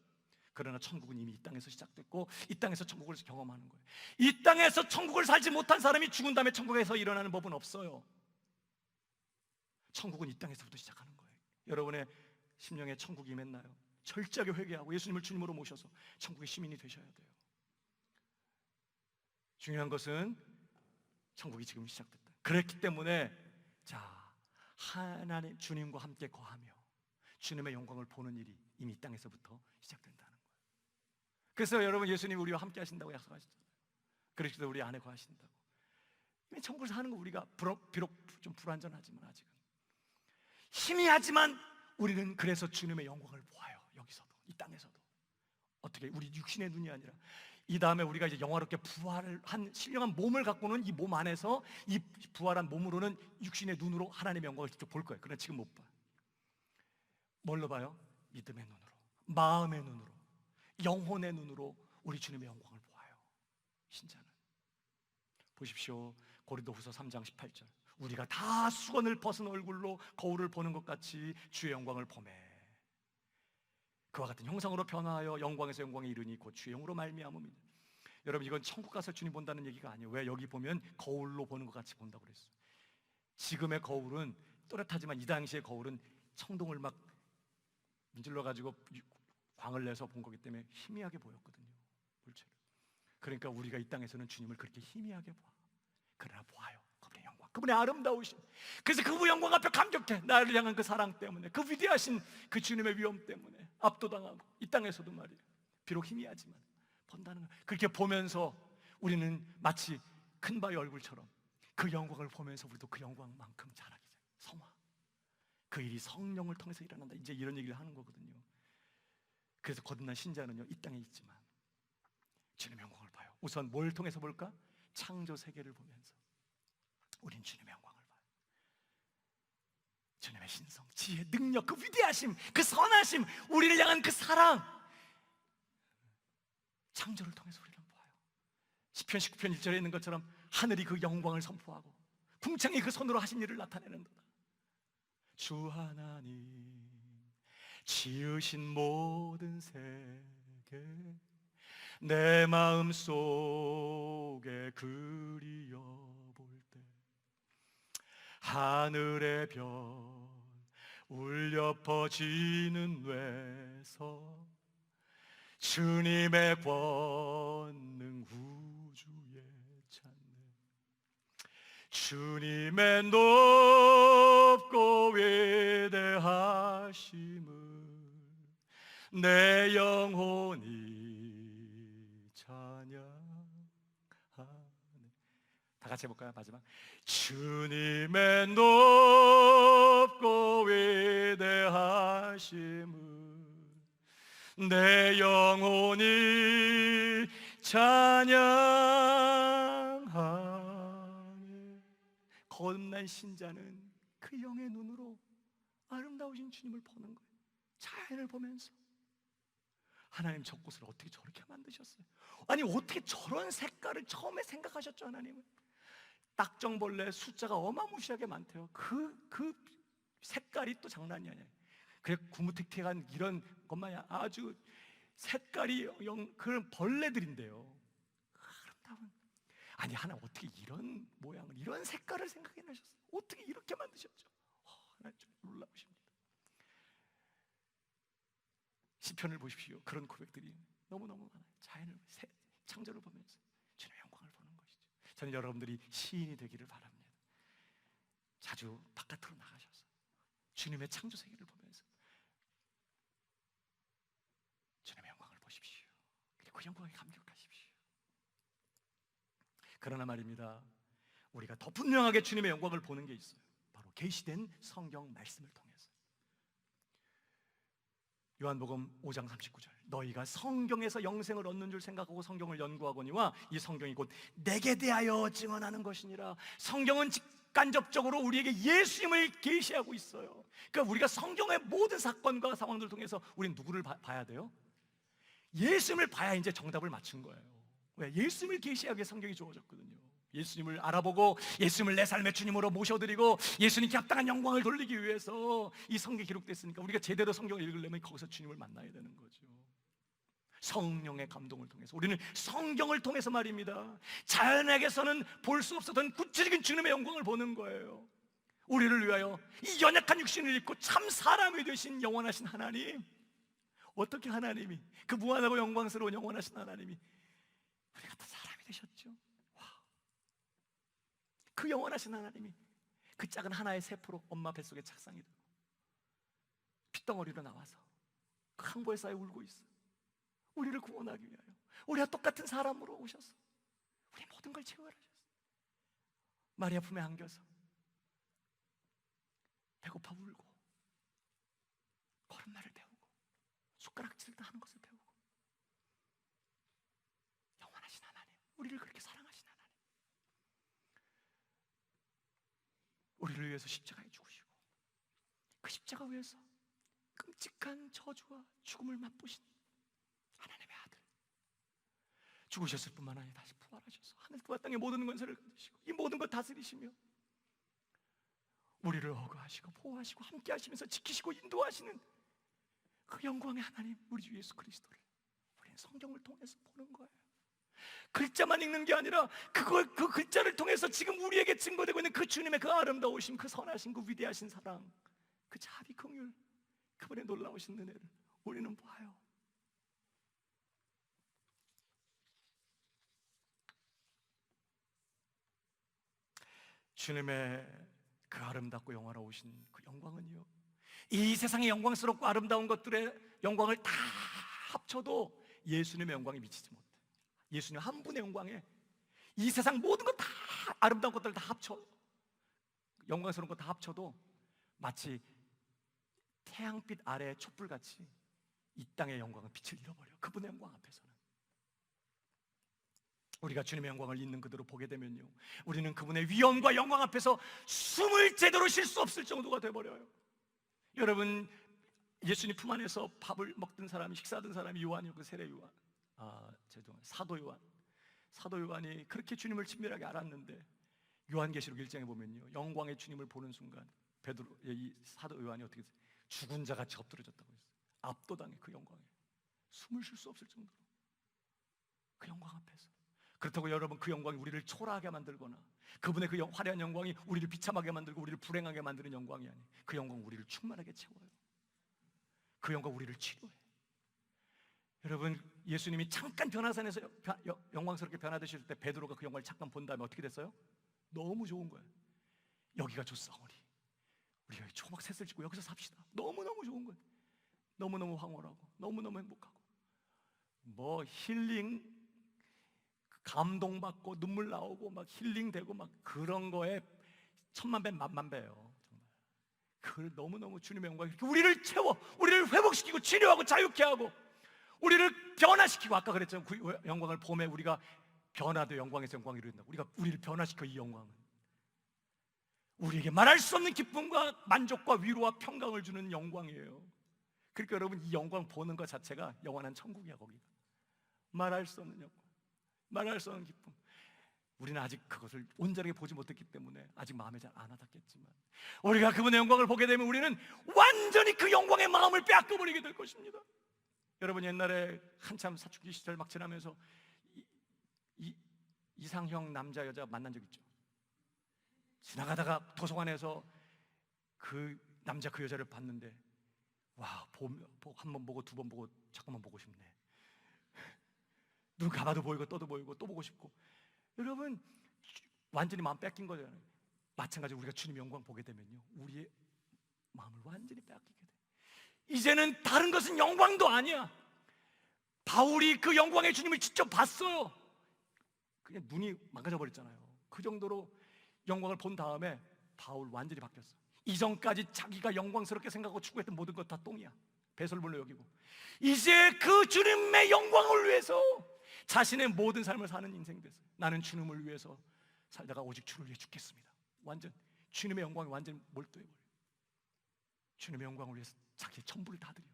그러나 천국은 이미 이 땅에서 시작됐고 이 땅에서 천국을 경험하는 거예요. 이 땅에서 천국을 살지 못한 사람이 죽은 다음에 천국에서 일어나는 법은 없어요. 천국은 이 땅에서부터 시작하는 거예요. 여러분의 심령에 천국이 임했나요? 철저하게 회개하고 예수님을 주님으로 모셔서 천국의 시민이 되셔야 돼요. 중요한 것은 천국이 지금 시작됐다. 그랬기 때문에 하나님 주님과 함께 거하며 주님의 영광을 보는 일이 이미 이 땅에서부터 시작된다는 거예요. 그래서 여러분 예수님이 우리와 함께 하신다고 약속하셨잖아요. 그렇기 때문에 우리 안에 거하신다고. 이미 천국을 사는 거 우리가 비록 좀 불완전하지만 아직은 희미하지만 우리는 그래서 주님의 영광을 보아요. 여기서도 이 땅에서도. 어떻게 우리 육신의 눈이 아니라 이 다음에 우리가 이제 영화롭게 부활을 한 신령한 몸을 갖고는 이 몸 안에서 이 부활한 몸으로는 육신의 눈으로 하나님의 영광을 직접 볼 거예요. 그러나 지금 못 봐요. 뭘로 봐요? 믿음의 눈으로, 마음의 눈으로, 영혼의 눈으로 우리 주님의 영광을 보아요. 신자는 보십시오. 고린도후서 3장 18절 우리가 다 수건을 벗은 얼굴로 거울을 보는 것 같이 주의 영광을 보매 그와 같은 형상으로 변화하여 영광에서 영광에 이르니 곧 주의 영으로 말미암음이니. 여러분 이건 천국 가서 주님 본다는 얘기가 아니에요. 왜? 여기 보면 거울로 보는 것 같이 본다고 그랬어요. 지금의 거울은 또렷하지만 이 당시의 거울은 청동을 막 문질러 가지고 광을 내서 본 거기 때문에 희미하게 보였거든요. 물체를. 그러니까 우리가 이 땅에서는 주님을 그렇게 희미하게 봐. 그러나 보아요. 그분의 영광, 그분의 아름다우심. 그래서 그분의 영광 앞에 감격해. 나를 향한 그 사랑 때문에, 그 위대하신 그 주님의 위엄 때문에 압도당하고 이 땅에서도 말이에요. 비록 희미하지만 본다는 거예요. 그렇게 보면서 우리는 마치 큰바위 얼굴처럼 그 영광을 보면서 우리도 그 영광만큼 자라게 돼요. 성화. 그 일이 성령을 통해서 일어난다. 이제 이런 얘기를 하는 거거든요. 그래서 거듭난 신자는요 이 땅에 있지만 주님의 영광을 봐요. 우선 뭘 통해서 볼까? 창조 세계를 보면서 우린 주님의 영광을 봐요. 주님의 신성, 지혜, 능력, 그 위대하심, 그 선하심, 우리를 향한 그 사랑, 창조를 통해서 우리는 봐요. 시편 19편 1절에 있는 것처럼 하늘이 그 영광을 선포하고 궁창이 그 손으로 하신 일을 나타내는도다. 주 하나님 지으신 모든 세계 내 마음 속에 그리워볼 때 하늘의 별 울려 퍼지는 뇌서 주님의 권능 우주에 찾네. 주님의 높고 위대하심을 내 영혼이 찬양하네. 다 같이 해볼까요? 마지막. 주님의 높고 위대하심을 내 영혼이 찬양하네. 거듭난 신자는 그 영의 눈으로 아름다우신 주님을 보는 거예요. 자연을 보면서 하나님 저 꽃을 어떻게 저렇게 만드셨어요? 아니 어떻게 저런 색깔을 처음에 생각하셨죠? 하나님은 딱정벌레 숫자가 어마무시하게 많대요. 그 색깔이 또 장난이 아니에요. 그래 구무택택한 이런 것만이 아주 색깔이 그런 벌레들인데요. 아름다운. 아니 하나 어떻게 이런 모양을 이런 색깔을 생각해내셨어요? 어떻게 이렇게 만드셨죠? 하나님 좀 놀라우십니다. 시편을 보십시오. 그런 고백들이 너무너무 많아요. 자연을 창조를 보면서 주님의 영광을 보는 것이죠. 저는 여러분들이 시인이 되기를 바랍니다. 자주 바깥으로 나가셔서 주님의 창조 세계를 보면서 주님의 영광을 보십시오. 그리고 그 영광에 감격하십시오. 그러나 말입니다, 우리가 더 분명하게 주님의 영광을 보는 게 있어요. 바로 계시된 성경 말씀을 통해서. 요한복음 5장 39절 너희가 성경에서 영생을 얻는 줄 생각하고 성경을 연구하거니와 이 성경이 곧 내게 대하여 증언하는 것이니라. 성경은 직간접적으로 우리에게 예수님을 계시하고 있어요. 그러니까 우리가 성경의 모든 사건과 상황들을 통해서 우리는 누구를 봐야 돼요? 예수님을 봐야 이제 정답을 맞춘 거예요. 왜? 예수님을 계시하기에 성경이 주어졌거든요. 예수님을 알아보고 예수님을 내 삶의 주님으로 모셔드리고 예수님께 합당한 영광을 돌리기 위해서 이 성경이 기록됐으니까 우리가 제대로 성경을 읽으려면 거기서 주님을 만나야 되는 거죠. 성령의 감동을 통해서 우리는 성경을 통해서 말입니다. 자연에게서는 볼 수 없었던 구체적인 주님의 영광을 보는 거예요. 우리를 위하여 이 연약한 육신을 입고 참 사람이 되신 영원하신 하나님, 어떻게 하나님이, 그 무한하고 영광스러운 영원하신 하나님이 우리 같은 사람이 되셨죠. 와. 그 영원하신 하나님이 그 작은 하나의 세포로 엄마 뱃속에 착상이 되고 핏덩어리로 나와서 그 항보의 사이에 울고 있어. 우리를 구원하기 위하여 우리와 똑같은 사람으로 오셔서 우리 모든 걸 채워하셨어. 마리아 품에 안겨서 배고파 울고 걸음마를 배우고 숟가락질도 하는 것을 배우고 영원하신 하나님, 우리를 그렇게 사랑하신 하나님, 우리를 위해서 십자가에 죽으시고 그 십자가 위에서 끔찍한 저주와 죽음을 맛보신 하나님의 아들, 죽으셨을 뿐만 아니라 다시 부활하셔서 하늘과 땅의 모든 권세를 가지시고 이 모든 것 다스리시며 우리를 허가하시고 보호하시고 함께 하시면서 지키시고 인도하시는 그 영광의 하나님, 우리 주 예수 그리스도를 우리는 성경을 통해서 보는 거예요. 글자만 읽는 게 아니라 그 글자를 통해서 지금 우리에게 증거되고 있는 그 주님의 그 아름다우심, 그 선하신, 그 위대하신 사랑, 그 자비, 긍휼, 그분의 놀라우신 은혜를 우리는 봐요. 주님의 그 아름답고 영화로우신 그 영광은요, 이 세상의 영광스럽고 아름다운 것들의 영광을 다 합쳐도 예수님의 영광이 미치지 못해. 예수님 한 분의 영광에 이 세상 모든 것 다 아름다운 것들을 다 합쳐, 영광스러운 것 다 합쳐도 마치 태양빛 아래의 촛불같이 이 땅의 영광은 빛을 잃어버려. 그분의 영광 앞에서는 우리가 주님의 영광을 있는 그대로 보게 되면요, 우리는 그분의 위엄과 영광 앞에서 숨을 제대로 쉴 수 없을 정도가 돼버려요. 여러분, 예수님 품 안에서 밥을 먹던 사람이, 식사하던 사람이 요한이요, 그 세례 요한, 사도 요한. 사도 요한이 그렇게 주님을 친밀하게 알았는데 요한계시록 1장에 보면요, 영광의 주님을 보는 순간 베드로, 이 사도 요한이 어떻게 됐어요? 죽은 자같이 엎드려졌다고 했어요. 압도당해. 그 영광에 숨을 쉴 수 없을 정도로 그 영광 앞에서. 그렇다고 여러분, 그 영광이 우리를 초라하게 만들거나 그분의 그 화려한 영광이 우리를 비참하게 만들고 우리를 불행하게 만드는 영광이 아니에요. 그 영광 우리를 충만하게 채워요. 그 영광 우리를 치료해. 여러분, 예수님이 잠깐 변화산에서 영광스럽게 변화되실 때 베드로가 그 영광을 잠깐 본 다음에 어떻게 됐어요? 너무 좋은 거예요. 여기가 좋사오니 우리가 초막 셋을 짓고 여기서 삽시다. 너무너무 좋은 거예요. 너무너무 황홀하고 너무너무 행복하고 뭐 힐링, 감동받고 눈물 나오고 막 힐링되고 막 그런 거에 천만 배 만만 배예요. 정말 그 너무너무 주님의 영광이 우리를 채워, 우리를 회복시키고 치료하고 자유케 하고 우리를 변화시키고, 아까 그랬잖아요. 그 영광을 보면 우리가 변화도 영광에서 영광이 이룬다. 우리를 변화시켜. 이 영광은 우리에게 말할 수 없는 기쁨과 만족과 위로와 평강을 주는 영광이에요. 그러니까 여러분, 이 영광 보는 것 자체가 영원한 천국이야. 거기가 말할 수 없는 영광, 말할 수 없는 기쁨. 우리는 아직 그것을 온전하게 보지 못했기 때문에 아직 마음에 잘 안 와닿겠지만 우리가 그분의 영광을 보게 되면 우리는 완전히 그 영광의 마음을 빼앗겨버리게 될 것입니다. 여러분, 옛날에 한참 사춘기 시절 막 지나면서 이상형 남자 여자 만난 적 있죠? 지나가다가 도서관에서 그 남자 그 여자를 봤는데 와, 한 번 보고 두 번 보고 잠깐만 보고 싶네. 눈 감아도 보이고 떠도 보이고 또 보고 싶고. 여러분, 완전히 마음 뺏긴 거잖아요. 마찬가지로 우리가 주님의 영광 보게 되면요, 우리의 마음을 완전히 빼앗기게 돼. 이제는 다른 것은 영광도 아니야. 바울이 그 영광의 주님을 직접 봤어요. 그냥 눈이 망가져 버렸잖아요. 그 정도로 영광을 본 다음에 바울 완전히 바뀌었어. 이전까지 자기가 영광스럽게 생각하고 추구했던 모든 것 다 똥이야. 배설물로 여기고 이제 그 주님의 영광을 위해서 자신의 모든 삶을 사는 인생이 됐어요. 나는 주님을 위해서 살다가 오직 주를 위해 죽겠습니다. 완전 주님의 영광에 완전 몰두해버려요. 주님의 영광을 위해서 자기의 전부를 다 드려.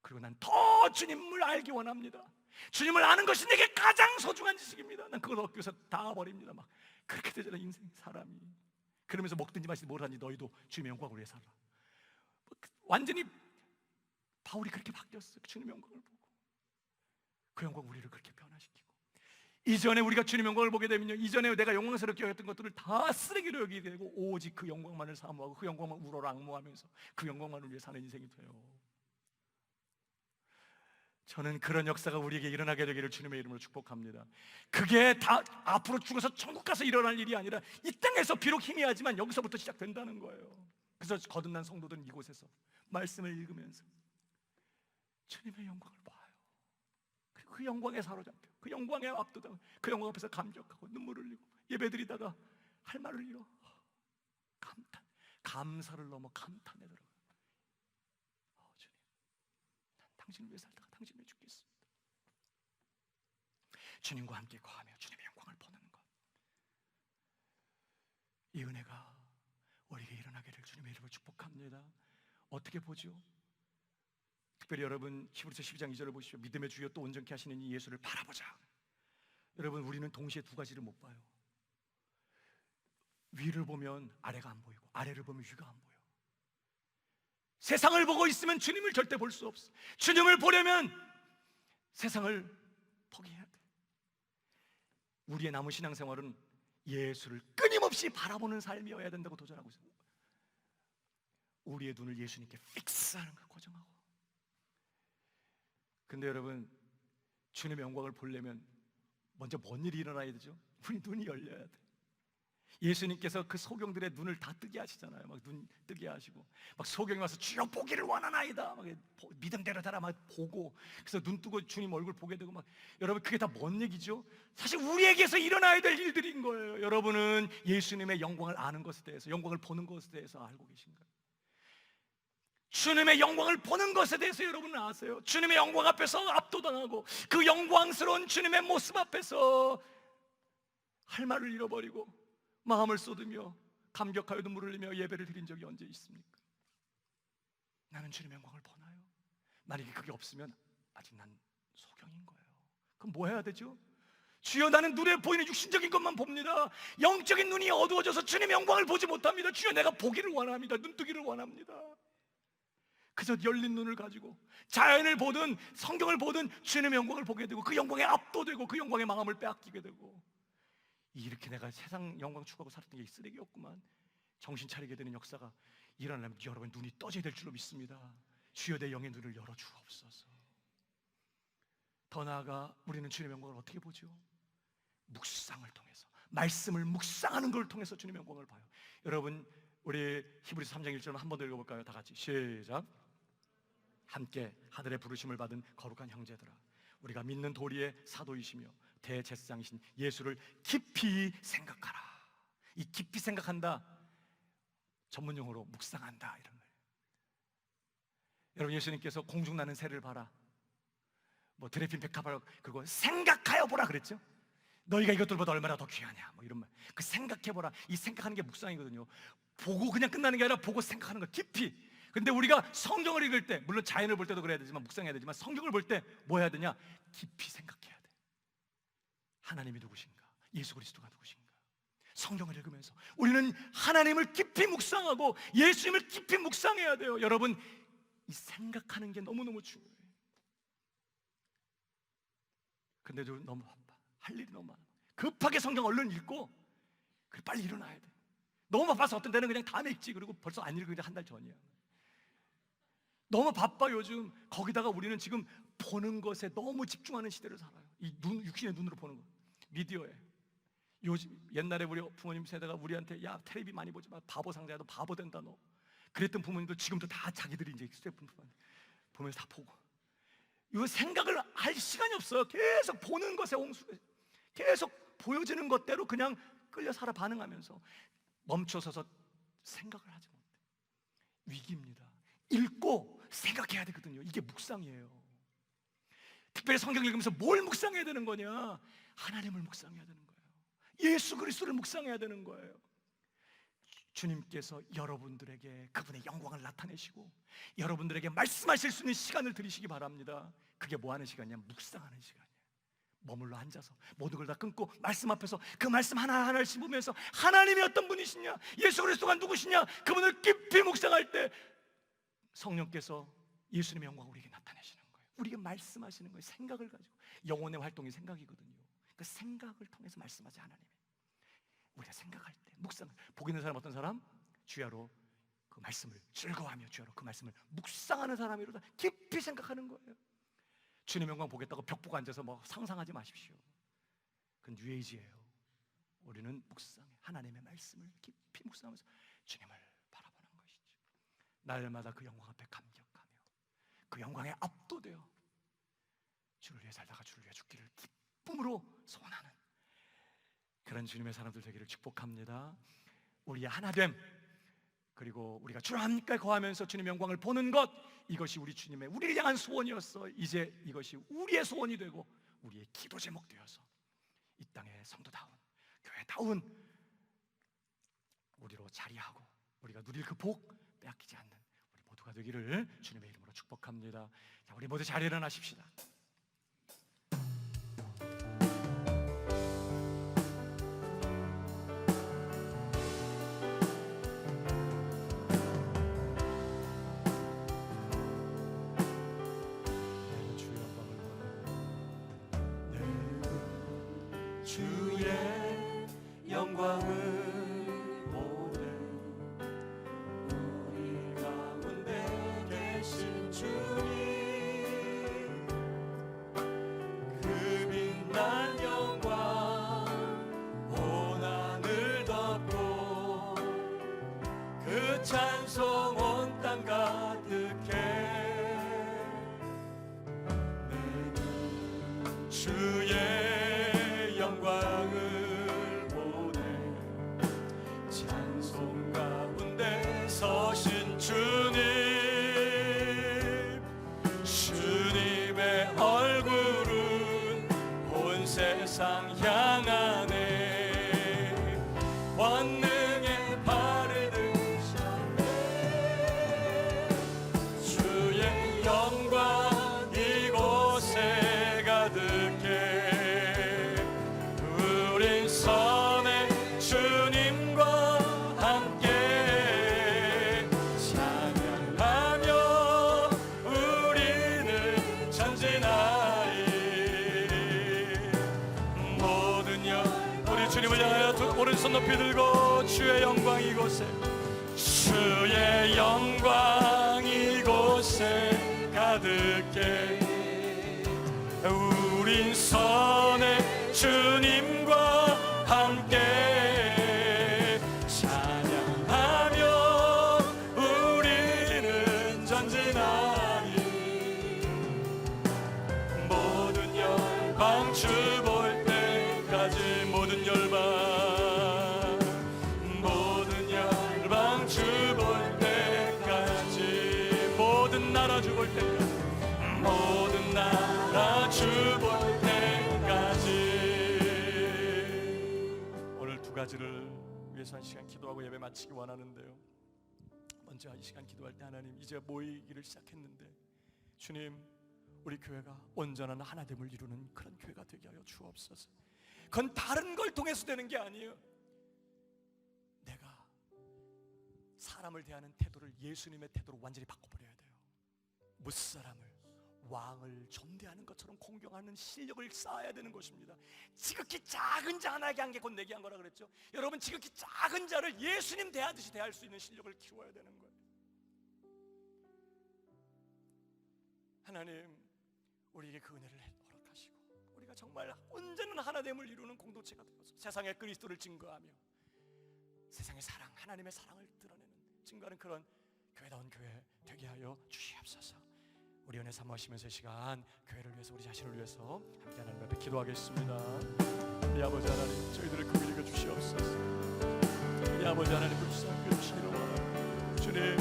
그리고 난 더 주님을 알기 원합니다. 주님을 아는 것이 내게 가장 소중한 지식입니다. 난 그걸 얻기 위해서 다 버립니다. 막 그렇게 되잖아 인생 사람이. 그러면서 먹든지 마시든지 뭘 하니 너희도 주님의 영광을 위해 살아. 완전히 바울이 그렇게 바뀌었어요. 주님의 영광을 보고 그 영광 우리를 그렇게 변화시키고, 이전에 우리가 주님의 영광을 보게 되면요, 이전에 내가 영광스럽게 여겼던 것들을 다 쓰레기로 여기게 되고 오직 그 영광만을 사모하고 그 영광만 우러러 악무하면서 그 영광만을 위해 사는 인생이 돼요. 저는 그런 역사가 우리에게 일어나게 되기를 주님의 이름으로 축복합니다. 그게 다 앞으로 죽어서 천국 가서 일어날 일이 아니라 이 땅에서 비록 희미하지만 여기서부터 시작된다는 거예요. 그래서 거듭난 성도들은 이곳에서 말씀을 읽으면서 주님의 영광을 봐요. 그리고 그 영광에 사로잡혀 그 영광에 압도당하고 그 영광 앞에서 감격하고 눈물을 흘리고 예배드리다가 할 말을 잃어 감탄, 감사를 넘어 감탄에 들어가요. 주님, 난 당신을 위해 살다가 당신을 위해 죽겠습니다. 주님과 함께 거하며 주님의 영광을 보는 것, 이 은혜가 우리에게 일어나기를 주님의 이름으로 축복합니다. 어떻게 보죠? 특별히 여러분 히브리서 12장 2절을 보십시오. 믿음의 주여 또 온전케 하시는 이 예수를 바라보자. 여러분 우리는 동시에 두 가지를 못 봐요. 위를 보면 아래가 안 보이고 아래를 보면 위가 안 보여. 세상을 보고 있으면 주님을 절대 볼 수 없어. 주님을 보려면 세상을 포기해야 돼. 우리의 남은 신앙생활은 예수를 끊임없이 바라보는 삶이어야 된다고 도전하고 있어요. 우리의 눈을 예수님께 픽스하는 거 고정하고. 근데 여러분 주님의 영광을 보려면 먼저 뭔 일이 일어나야 되죠? 우리 눈이 열려야 돼. 예수님께서 그 소경들의 눈을 다 뜨게 하시잖아요. 막 눈 뜨게 하시고 막 소경이 와서 주여 보기를 원하나이다 막 믿음대로 되라 막 보고, 그래서 눈 뜨고 주님 얼굴 보게 되고 막. 여러분 그게 다 뭔 얘기죠? 사실 우리에게서 일어나야 될 일들인 거예요. 여러분은 예수님의 영광을 아는 것에 대해서, 영광을 보는 것에 대해서 알고 계신가요? 주님의 영광을 보는 것에 대해서 여러분은 아세요? 주님의 영광 앞에서 압도당하고 그 영광스러운 주님의 모습 앞에서 할 말을 잃어버리고 마음을 쏟으며 감격하여 눈물을 흘리며 예배를 드린 적이 언제 있습니까? 나는 주님의 영광을 보나요? 만약에 그게 없으면 아직 난 소경인 거예요. 그럼 뭐 해야 되죠? 주여 나는 눈에 보이는 육신적인 것만 봅니다. 영적인 눈이 어두워져서 주님의 영광을 보지 못합니다. 주여 내가 보기를 원합니다. 눈뜨기를 원합니다. 그저 열린 눈을 가지고 자연을 보든 성경을 보든 주님의 영광을 보게 되고 그 영광에 압도되고 그 영광의 마음을 빼앗기게 되고, 이렇게 내가 세상 영광 추구하고 살았던 게 쓰레기였구만. 정신 차리게 되는 역사가 일어나면 여러분 눈이 떠져야 될 줄로 믿습니다. 주여 내 영의 눈을 열어 주옵소서. 더 나아가 우리는 주님의 영광을 어떻게 보죠? 묵상을 통해서, 말씀을 묵상하는 걸 통해서 주님의 영광을 봐요. 여러분 우리 히브리서 3장 1절 한 번 더 읽어볼까요? 다 같이 시작. 함께 하늘의 부르심을 받은 거룩한 형제들아, 우리가 믿는 도리의 사도이시며 대제사장이신 예수를 깊이 생각하라. 이 깊이 생각한다, 전문용어로 묵상한다 이런 거예요. 여러분 예수님께서 공중 나는 새를 봐라, 뭐 드레핀 백합을 그거 생각하여 보라 그랬죠? 너희가 이것들보다 얼마나 더 귀하냐 뭐 이런 말. 그 생각해보라, 이 생각하는 게 묵상이거든요. 보고 그냥 끝나는 게 아니라 보고 생각하는 거 깊이. 근데 우리가 성경을 읽을 때, 물론 자연을 볼 때도 그래야 되지만 묵상해야 되지만 성경을 볼 때 뭐 해야 되냐? 깊이 생각해야 돼. 하나님이 누구신가? 예수 그리스도가 누구신가? 성경을 읽으면서 우리는 하나님을 깊이 묵상하고 예수님을 깊이 묵상해야 돼요. 여러분 이 생각하는 게 너무너무 중요해요. 근데도 너무 바빠. 할 일이 너무 많아. 급하게 성경 얼른 읽고 그래 빨리 일어나야 돼. 너무 바빠서 어떤 때는 그냥 다음에 읽지, 그리고 벌써 안 읽은 게 한 달 전이야. 너무 바빠 요즘. 거기다가 우리는 지금 보는 것에 너무 집중하는 시대를 살아요. 이 눈, 육신의 눈으로 보는 거, 미디어에. 요즘 옛날에 우리 부모님 세대가 우리한테 야 텔레비 많이 보지 마, 바보 상자도 바보 된다 너, 그랬던 부모님들 지금도 다 자기들이 이제 휴대폰 보면서 다 보고. 이거 생각을 할 시간이 없어요. 계속 보는 것에 홍수해. 계속 보여지는 것대로 그냥 끌려 살아 반응하면서 멈춰서서 생각을 하지 못해. 위기입니다. 읽고 생각해야 되거든요. 이게 묵상이에요. 특별히 성경 읽으면서 뭘 묵상해야 되는 거냐? 하나님을 묵상해야 되는 거예요. 예수 그리스도를 묵상해야 되는 거예요. 주님께서 여러분들에게 그분의 영광을 나타내시고 여러분들에게 말씀하실 수 있는 시간을 드리시기 바랍니다. 그게 뭐 하는 시간이냐? 묵상하는 시간이에요. 머물러 앉아서 모든 걸 다 끊고 말씀 앞에서 그 말씀 하나하나를 씹으면서 하나님이 어떤 분이시냐, 예수 그리스도가 누구시냐, 그분을 깊이 묵상할 때 성령께서 예수님의 영광을 우리에게 나타내시는 거예요. 우리에게 말씀하시는 거예요. 생각을 가지고. 영혼의 활동이 생각이거든요. 그 생각을 통해서 말씀하지 하나님이. 우리가 생각할 때 묵상, 복 있는 사람 어떤 사람? 주야로 그 말씀을 즐거워하며 주야로 그 말씀을 묵상하는 사람이로다 깊이 생각하는 거예요. 주님의 영광 보겠다고 벽 보고 앉아서 뭐 상상하지 마십시오. 그건 뉴에이지예요. 우리는 묵상해 하나님의 말씀을 깊이 묵상하면서 주님을 바라보는 것이죠. 날마다 그 영광 앞에 감격하며 그 영광에 압도되어 주를 위해 살다가 주를 위해 죽기를 기쁨으로 소원하는 그런 주님의 사람들 되기를 축복합니다. 우리의 하나됨, 그리고 우리가 주를 함께 거하면서 주님의 영광을 보는 것, 이것이 우리 주님의 우리를 향한 소원이었어. 이제 이것이 우리의 소원이 되고 우리의 기도 제목 되어서 이 땅의 성도다운 교회다운 우리로 자리하고 우리가 누릴 그 복 빼앗기지 않는 우리 모두가 되기를 주님의 이름으로 축복합니다. 자, 우리 모두 잘 일어나십시다. 주의 영광을 보내 우리 가운데 계신 주님 그 빛난 영광 온 하늘 덮고 그 찬송 온 땅 가득해 내는 주의 영광을 보내 찬송 가운데 서신 주님의 얼굴은 온 세상 향하네 권능의 발을 드셨네 주의 영광 이곳에 가득해 선의 주님과 함께 찬양하며 우리는 전진하리 모든 영 우리 주님을 향하여 오른손 높이 들고 주의 영광 이곳에 주의 영광 이곳에 가득해 우린 선의 주님과 함께 찬양하며 우리는 전진하리 모든 열방 주 볼 때까지 모든 열방 주 볼 때까지 모든 나라 주 볼 때까지 모든 나라 주 볼 두 가지를 위해서 한 시간 기도하고 예배 마치기 원하는데요. 먼저 이 시간 기도할 때 하나님 이제 모이기를 시작했는데 주님 우리 교회가 온전한 하나됨을 이루는 그런 교회가 되게 하여 주옵소서. 그건 다른 걸 통해서 되는 게 아니에요. 내가 사람을 대하는 태도를 예수님의 태도로 완전히 바꿔버려야 돼요. 무사람을 왕을 존대하는 것처럼 공경하는 실력을 쌓아야 되는 것입니다. 지극히 작은 자 하나에게 한 게 곧 내게 한 거라 그랬죠. 여러분 지극히 작은 자를 예수님 대하듯이 대할 수 있는 실력을 키워야 되는 거예요. 하나님 우리에게 그 은혜를 허락하시고 우리가 정말 온전한 하나됨을 이루는 공동체가 되어서 세상에 그리스도를 증거하며 세상의 사랑, 하나님의 사랑을 드러내는 증거하는 그런 교회다운 교회 되게 하여 주시옵소서. 우리 은혜 삼으시면서 이 시간 교회를 위해서 우리 자신을 위해서 함께 하나님 앞에 기도하겠습니다. 우리 아버지 하나님 저희들을 긍휼히 여겨 주시옵소서. 우리 아버지 하나님 불쌍히 여기시기를 원합니다. 주님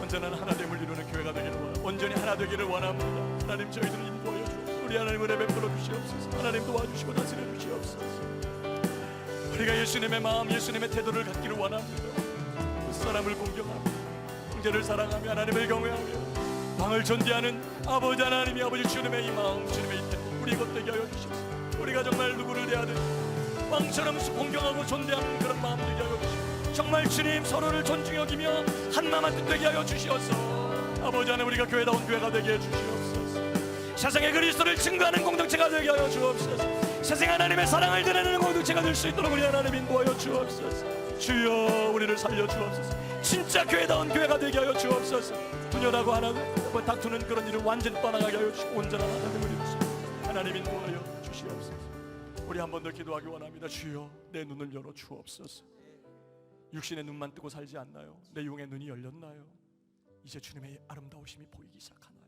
온전한 하나됨을 이루는 교회가 되기를 원합니다. 온전히 하나 되기를 원합니다. 하나님 저희들을 인도하여 주옵소서. 우리 하나님 은혜 베풀어 주시옵소서. 하나님 도와주시고 다스려 주시옵소서. 우리가 예수님의 마음, 예수님의 태도를 갖기를 원합니다. 그 사람을 공경하며 형제를 사랑하며 하나님을 경외하며 왕을 존대하는 아버지 하나님이 아버지 주님의 이 마음, 주님의 이 태도 우리 것 되게 하여 주시옵소서. 우리가 정말 누구를 대하든 왕처럼 공경하고 존대하는 그런 마음 되게 하여 주시옵소서. 정말 주님 서로를 존중히 여기며 한 마음 한 뜻 되게 하여 주시옵소서. 아버지 하나님 우리가 교회다운 교회가 되게 해 주시옵소서. 세상에 그리스도를 증거하는 공동체가 되게 하여 주옵소서. 세상 하나님의 사랑을 드러내는 공동체가 될 수 있도록 우리 하나님 인도하여 주옵소서. 주여 우리를 살려 주옵소서. 진짜 교회다운 교회가 되게 하여 주옵소서. 분열하고 하나님 다투는 그런 일을 완전히 떠나가게 하여 주시고 온전한 하나님을 이루시고 하나님 인도하여 주시옵소서. 우리 한 번 더 기도하기 원합니다. 주여 내 눈을 열어 주옵소서. 육신의 눈만 뜨고 살지 않나요? 내 영의 눈이 열렸나요? 이제 주님의 아름다우심이 보이기 시작하나요?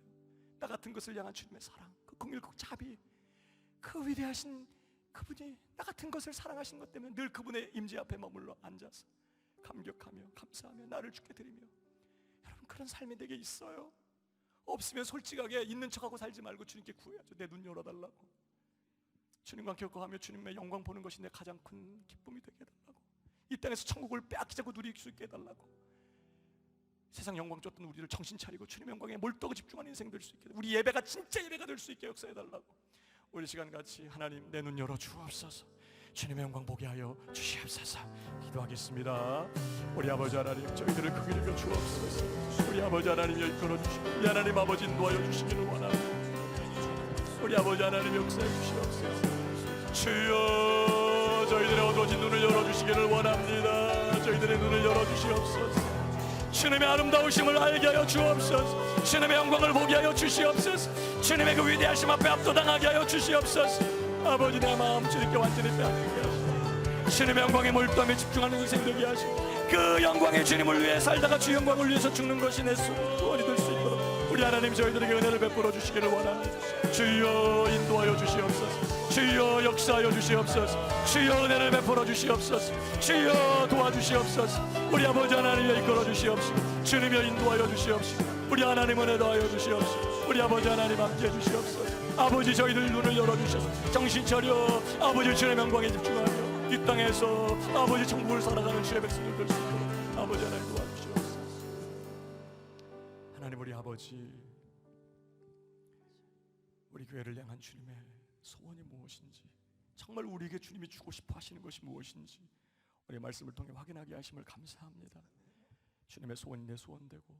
나 같은 것을 향한 주님의 사랑, 그 긍휼, 그 자비, 그 위대하신 그분이 나 같은 것을 사랑하신 것 때문에 늘 그분의 임재 앞에 머물러 앉아서 감격하며 감사하며 나를 주께 드리며, 여러분 그런 삶이 내게 있어요? 없으면 솔직하게 있는 척하고 살지 말고 주님께 구해야죠. 내 눈 열어달라고. 주님과 교감하며 주님의 영광 보는 것이 내 가장 큰 기쁨이 되게 해달라고. 이 땅에서 천국을 빼앗기지 않고 누릴 수 있게 해달라고. 세상 영광 쫓던 우리를 정신 차리고 주님의 영광에 몰두하고 집중하는 인생 될 수 있게, 우리 예배가 진짜 예배가 될 수 있게 역사해달라고. 우리 시간 같이 하나님 내 눈 열어 주옵소서. 주님의 영광 보게 하여 주시옵소서. 기도하겠습니다. 우리 아버지 하나님 저희들을 크게 여겨 주옵소서. 우리 아버지 하나님 이끌어 주시고 우리 하나님 아버지 인도하여 주시기를 원합니다. 우리 아버지 하나님 역사해 주시옵소서. 주여 저희들의 어두워진 눈을 열어주시기를 원합니다. 저희들의 눈을 열어주시옵소서. 주님의 아름다우심을 알게 하여 주옵소서. 주님의 영광을 보게 하여 주시옵소서. 주님의 그 위대하심 앞에 압도당하게 하여 주시옵소서. 아버지 내 마음 주님께 완전히 빼앗기게 하시고 주님의 영광에 몰두하며 집중하는 인생 되게 하시고 그 영광의 주님을 위해 살다가 주 영광을 위해서 죽는 것이 내 소원이 될 수 있도록 우리 하나님 저희들에게 은혜를 베풀어 주시기를 원합니다. 주여 인도하여 주시옵소서. 주여 역사하여 주시옵소서. 주여 은혜를 베풀어 주시옵소서. 주여 도와주시옵소서. 우리 아버지 하나님여 이끌어 주시옵시고 주님여 인도하여 주시옵시고 우리 하나님 은혜 더하여 주시옵시고 우리 아버지 하나님 함께해 주시옵소서. 아버지 저희들 눈을 열어주셔서 정신 차려 아버지 주님의 영광에 집중하며 이 땅에서 아버지 천국을 살아가는 주의 백성들 될 수 있도록 아버지 하나님 도와주시옵소서. 하나님 우리 아버지, 우리 교회를 향한 주님의 소원이 무엇인지, 정말 우리에게 주님이 주고 싶어 하시는 것이 무엇인지 우리 말씀을 통해 확인하게 하심을 감사합니다. 주님의 소원이 내 소원되고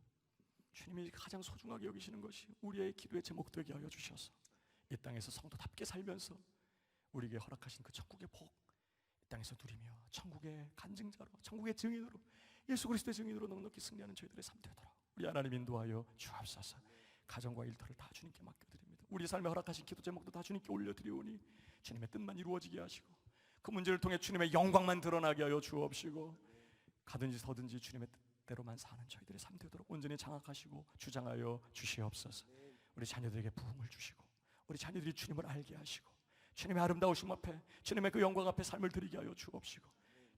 주님이 가장 소중하게 여기시는 것이 우리의 기도의 제목 되게 하여 주셔서 이 땅에서 성도답게 살면서 우리에게 허락하신 그 천국의 복 이 땅에서 누리며 천국의 간증자로, 천국의 증인으로, 예수 그리스도의 증인으로 넉넉히 승리하는 저희들의 삶 되도록 우리 하나님 인도하여 주옵소서. 가정과 일터를 다 주님께 맡겨드립니다. 우리 삶에 허락하신 기도 제목도 다 주님께 올려드리오니 주님의 뜻만 이루어지게 하시고 그 문제를 통해 주님의 영광만 드러나게 하여 주옵시고 가든지 서든지 주님의 뜻대로만 사는 저희들의 삶 되도록 온전히 장악하시고 주장하여 주시옵소서. 우리 자녀들에게 부흥을 주시고 우리 자녀들이 주님을 알게 하시고 주님의 아름다우심 앞에 주님의 그 영광 앞에 삶을 드리게 하여 주옵시고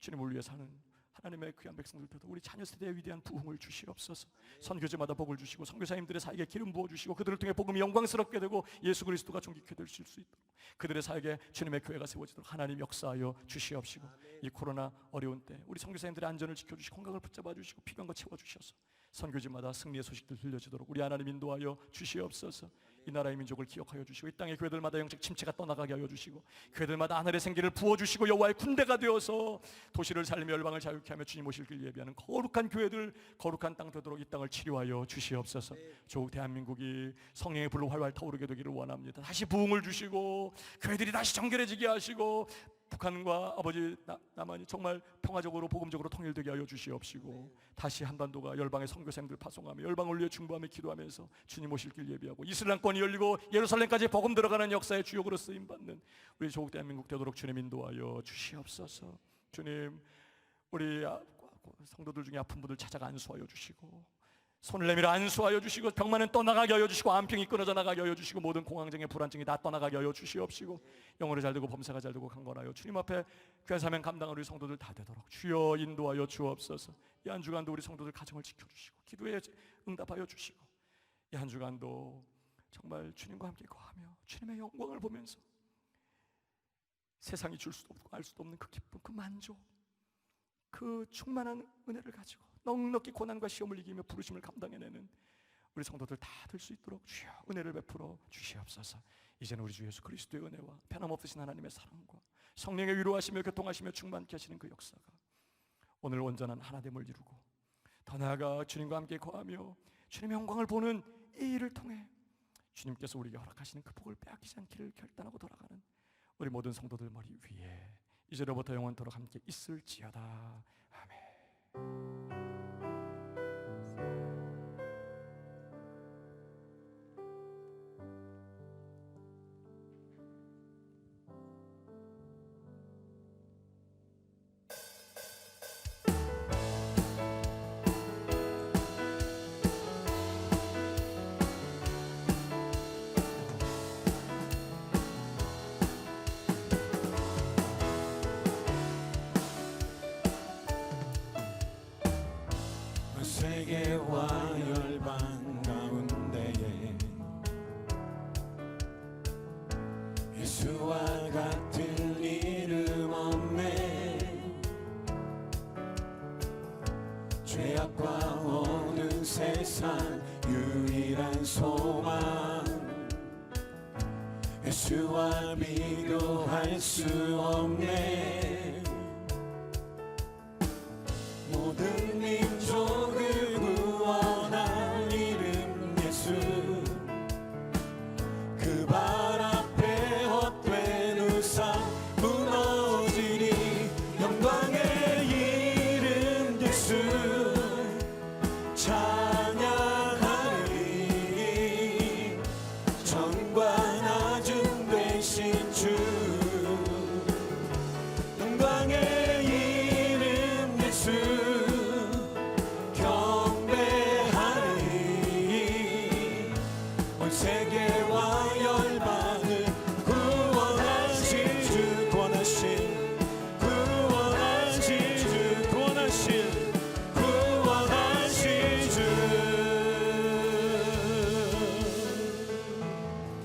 주님을 위해 사는 하나님의 귀한 백성들도 우리 자녀 세대에 위대한 부흥을 주시옵소서. 선교제마다 복을 주시고 선교사님들의 사역에 기름 부어주시고 그들을 통해 복음이 영광스럽게 되고 예수 그리스도가 존귀케 될 수 있도록 그들의 사역에 주님의 교회가 세워지도록 하나님 역사하여 주시옵시고 이 코로나 어려운 때 우리 선교사님들의 안전을 지켜주시고 건강을 붙잡아 주시고 필요한 거 채워주셔서 선교지마다 승리의 소식들 들려지도록 우리 하나님 인도하여 주시옵소서. 이 나라의 민족을 기억하여 주시고 이 땅의 교회들마다 영적 침체가 떠나가게 하여 주시고 교회들마다 하늘의 생기를 부어주시고 여호와의 군대가 되어서 도시를 살리며 열방을 자유케 하며 주님 오실 길 예비하는 거룩한 교회들, 거룩한 땅 되도록 이 땅을 치료하여 주시옵소서. 조국 대한민국이 성령의 불로 활활 타오르게 되기를 원합니다. 다시 부흥을 주시고 교회들이 다시 정결해지게 하시고 북한과 아버지 남한이 정말 평화적으로 복음적으로 통일되게 하여 주시옵시고 다시 한반도가 열방의 선교사님들 파송하며 열방을 위해 중보하며 기도하면서 주님 오실 길 예비하고 이슬람권이 열리고 예루살렘까지 복음 들어가는 역사의 주역으로 쓰임받는 우리 조국 대한민국 되도록 주님 인도하여 주시옵소서. 주님 우리 성도들 중에 아픈 분들 찾아가 안수하여 주시고 손을 내밀어 안수하여 주시고 병만은 떠나가게 하여 주시고 암병이 끊어져 나가게 하여 주시고 모든 공황증의 불안증이 다 떠나가게 하여 주시옵시고 영혼이 잘 되고 범사가 잘 되고 강건하여 주님 앞에 귀한 사명 감당하는 우리 성도들 다 되도록 주여 인도하여 주옵소서. 이 한 주간도 우리 성도들 가정을 지켜주시고 기도에 응답하여 주시고 이 한 주간도 정말 주님과 함께 거하며 주님의 영광을 보면서 세상이 줄 수도 없고 알 수도 없는 그 기쁨, 그 만족, 그 충만한 은혜를 가지고 넉넉히 고난과 시험을 이기며 부르심을 감당해내는 우리 성도들 다 될 수 있도록 주여 은혜를 베풀어 주시옵소서. 이제는 우리 주 예수 그리스도의 은혜와 변함없으신 하나님의 사랑과 성령의 위로하시며 교통하시며 충만케 하시는 그 역사가 오늘 온전한 하나됨을 이루고 더 나아가 주님과 함께 거하며 주님의 영광을 보는 이 일을 통해 주님께서 우리에게 허락하시는 그 복을 빼앗기지 않기를 결단하고 돌아가는 우리 모든 성도들 머리 위에 이제로부터 영원토록 함께 있을지어다. 아멘. 세계와 열방 가운데에 예수와 같은 이름 없네. 죄악과 오는 세상 유일한 소망 예수와 비교할 수 없네. 모든 민족을 구원할 이름 예수 그 발 앞에 헛된 우상 무너지니 영광의 이름 예수 찬양하리. 전과 낮은 되신 주 영광의 이름 예수 경배하리. 온 세계와 열방을 구원하신 주 구원하신 주 구원하신 주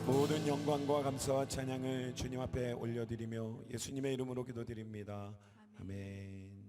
모든 영광과 감사와 찬양을 주님 앞에 올려드리며 예수님의 이름으로 기도드립니다. 아멘.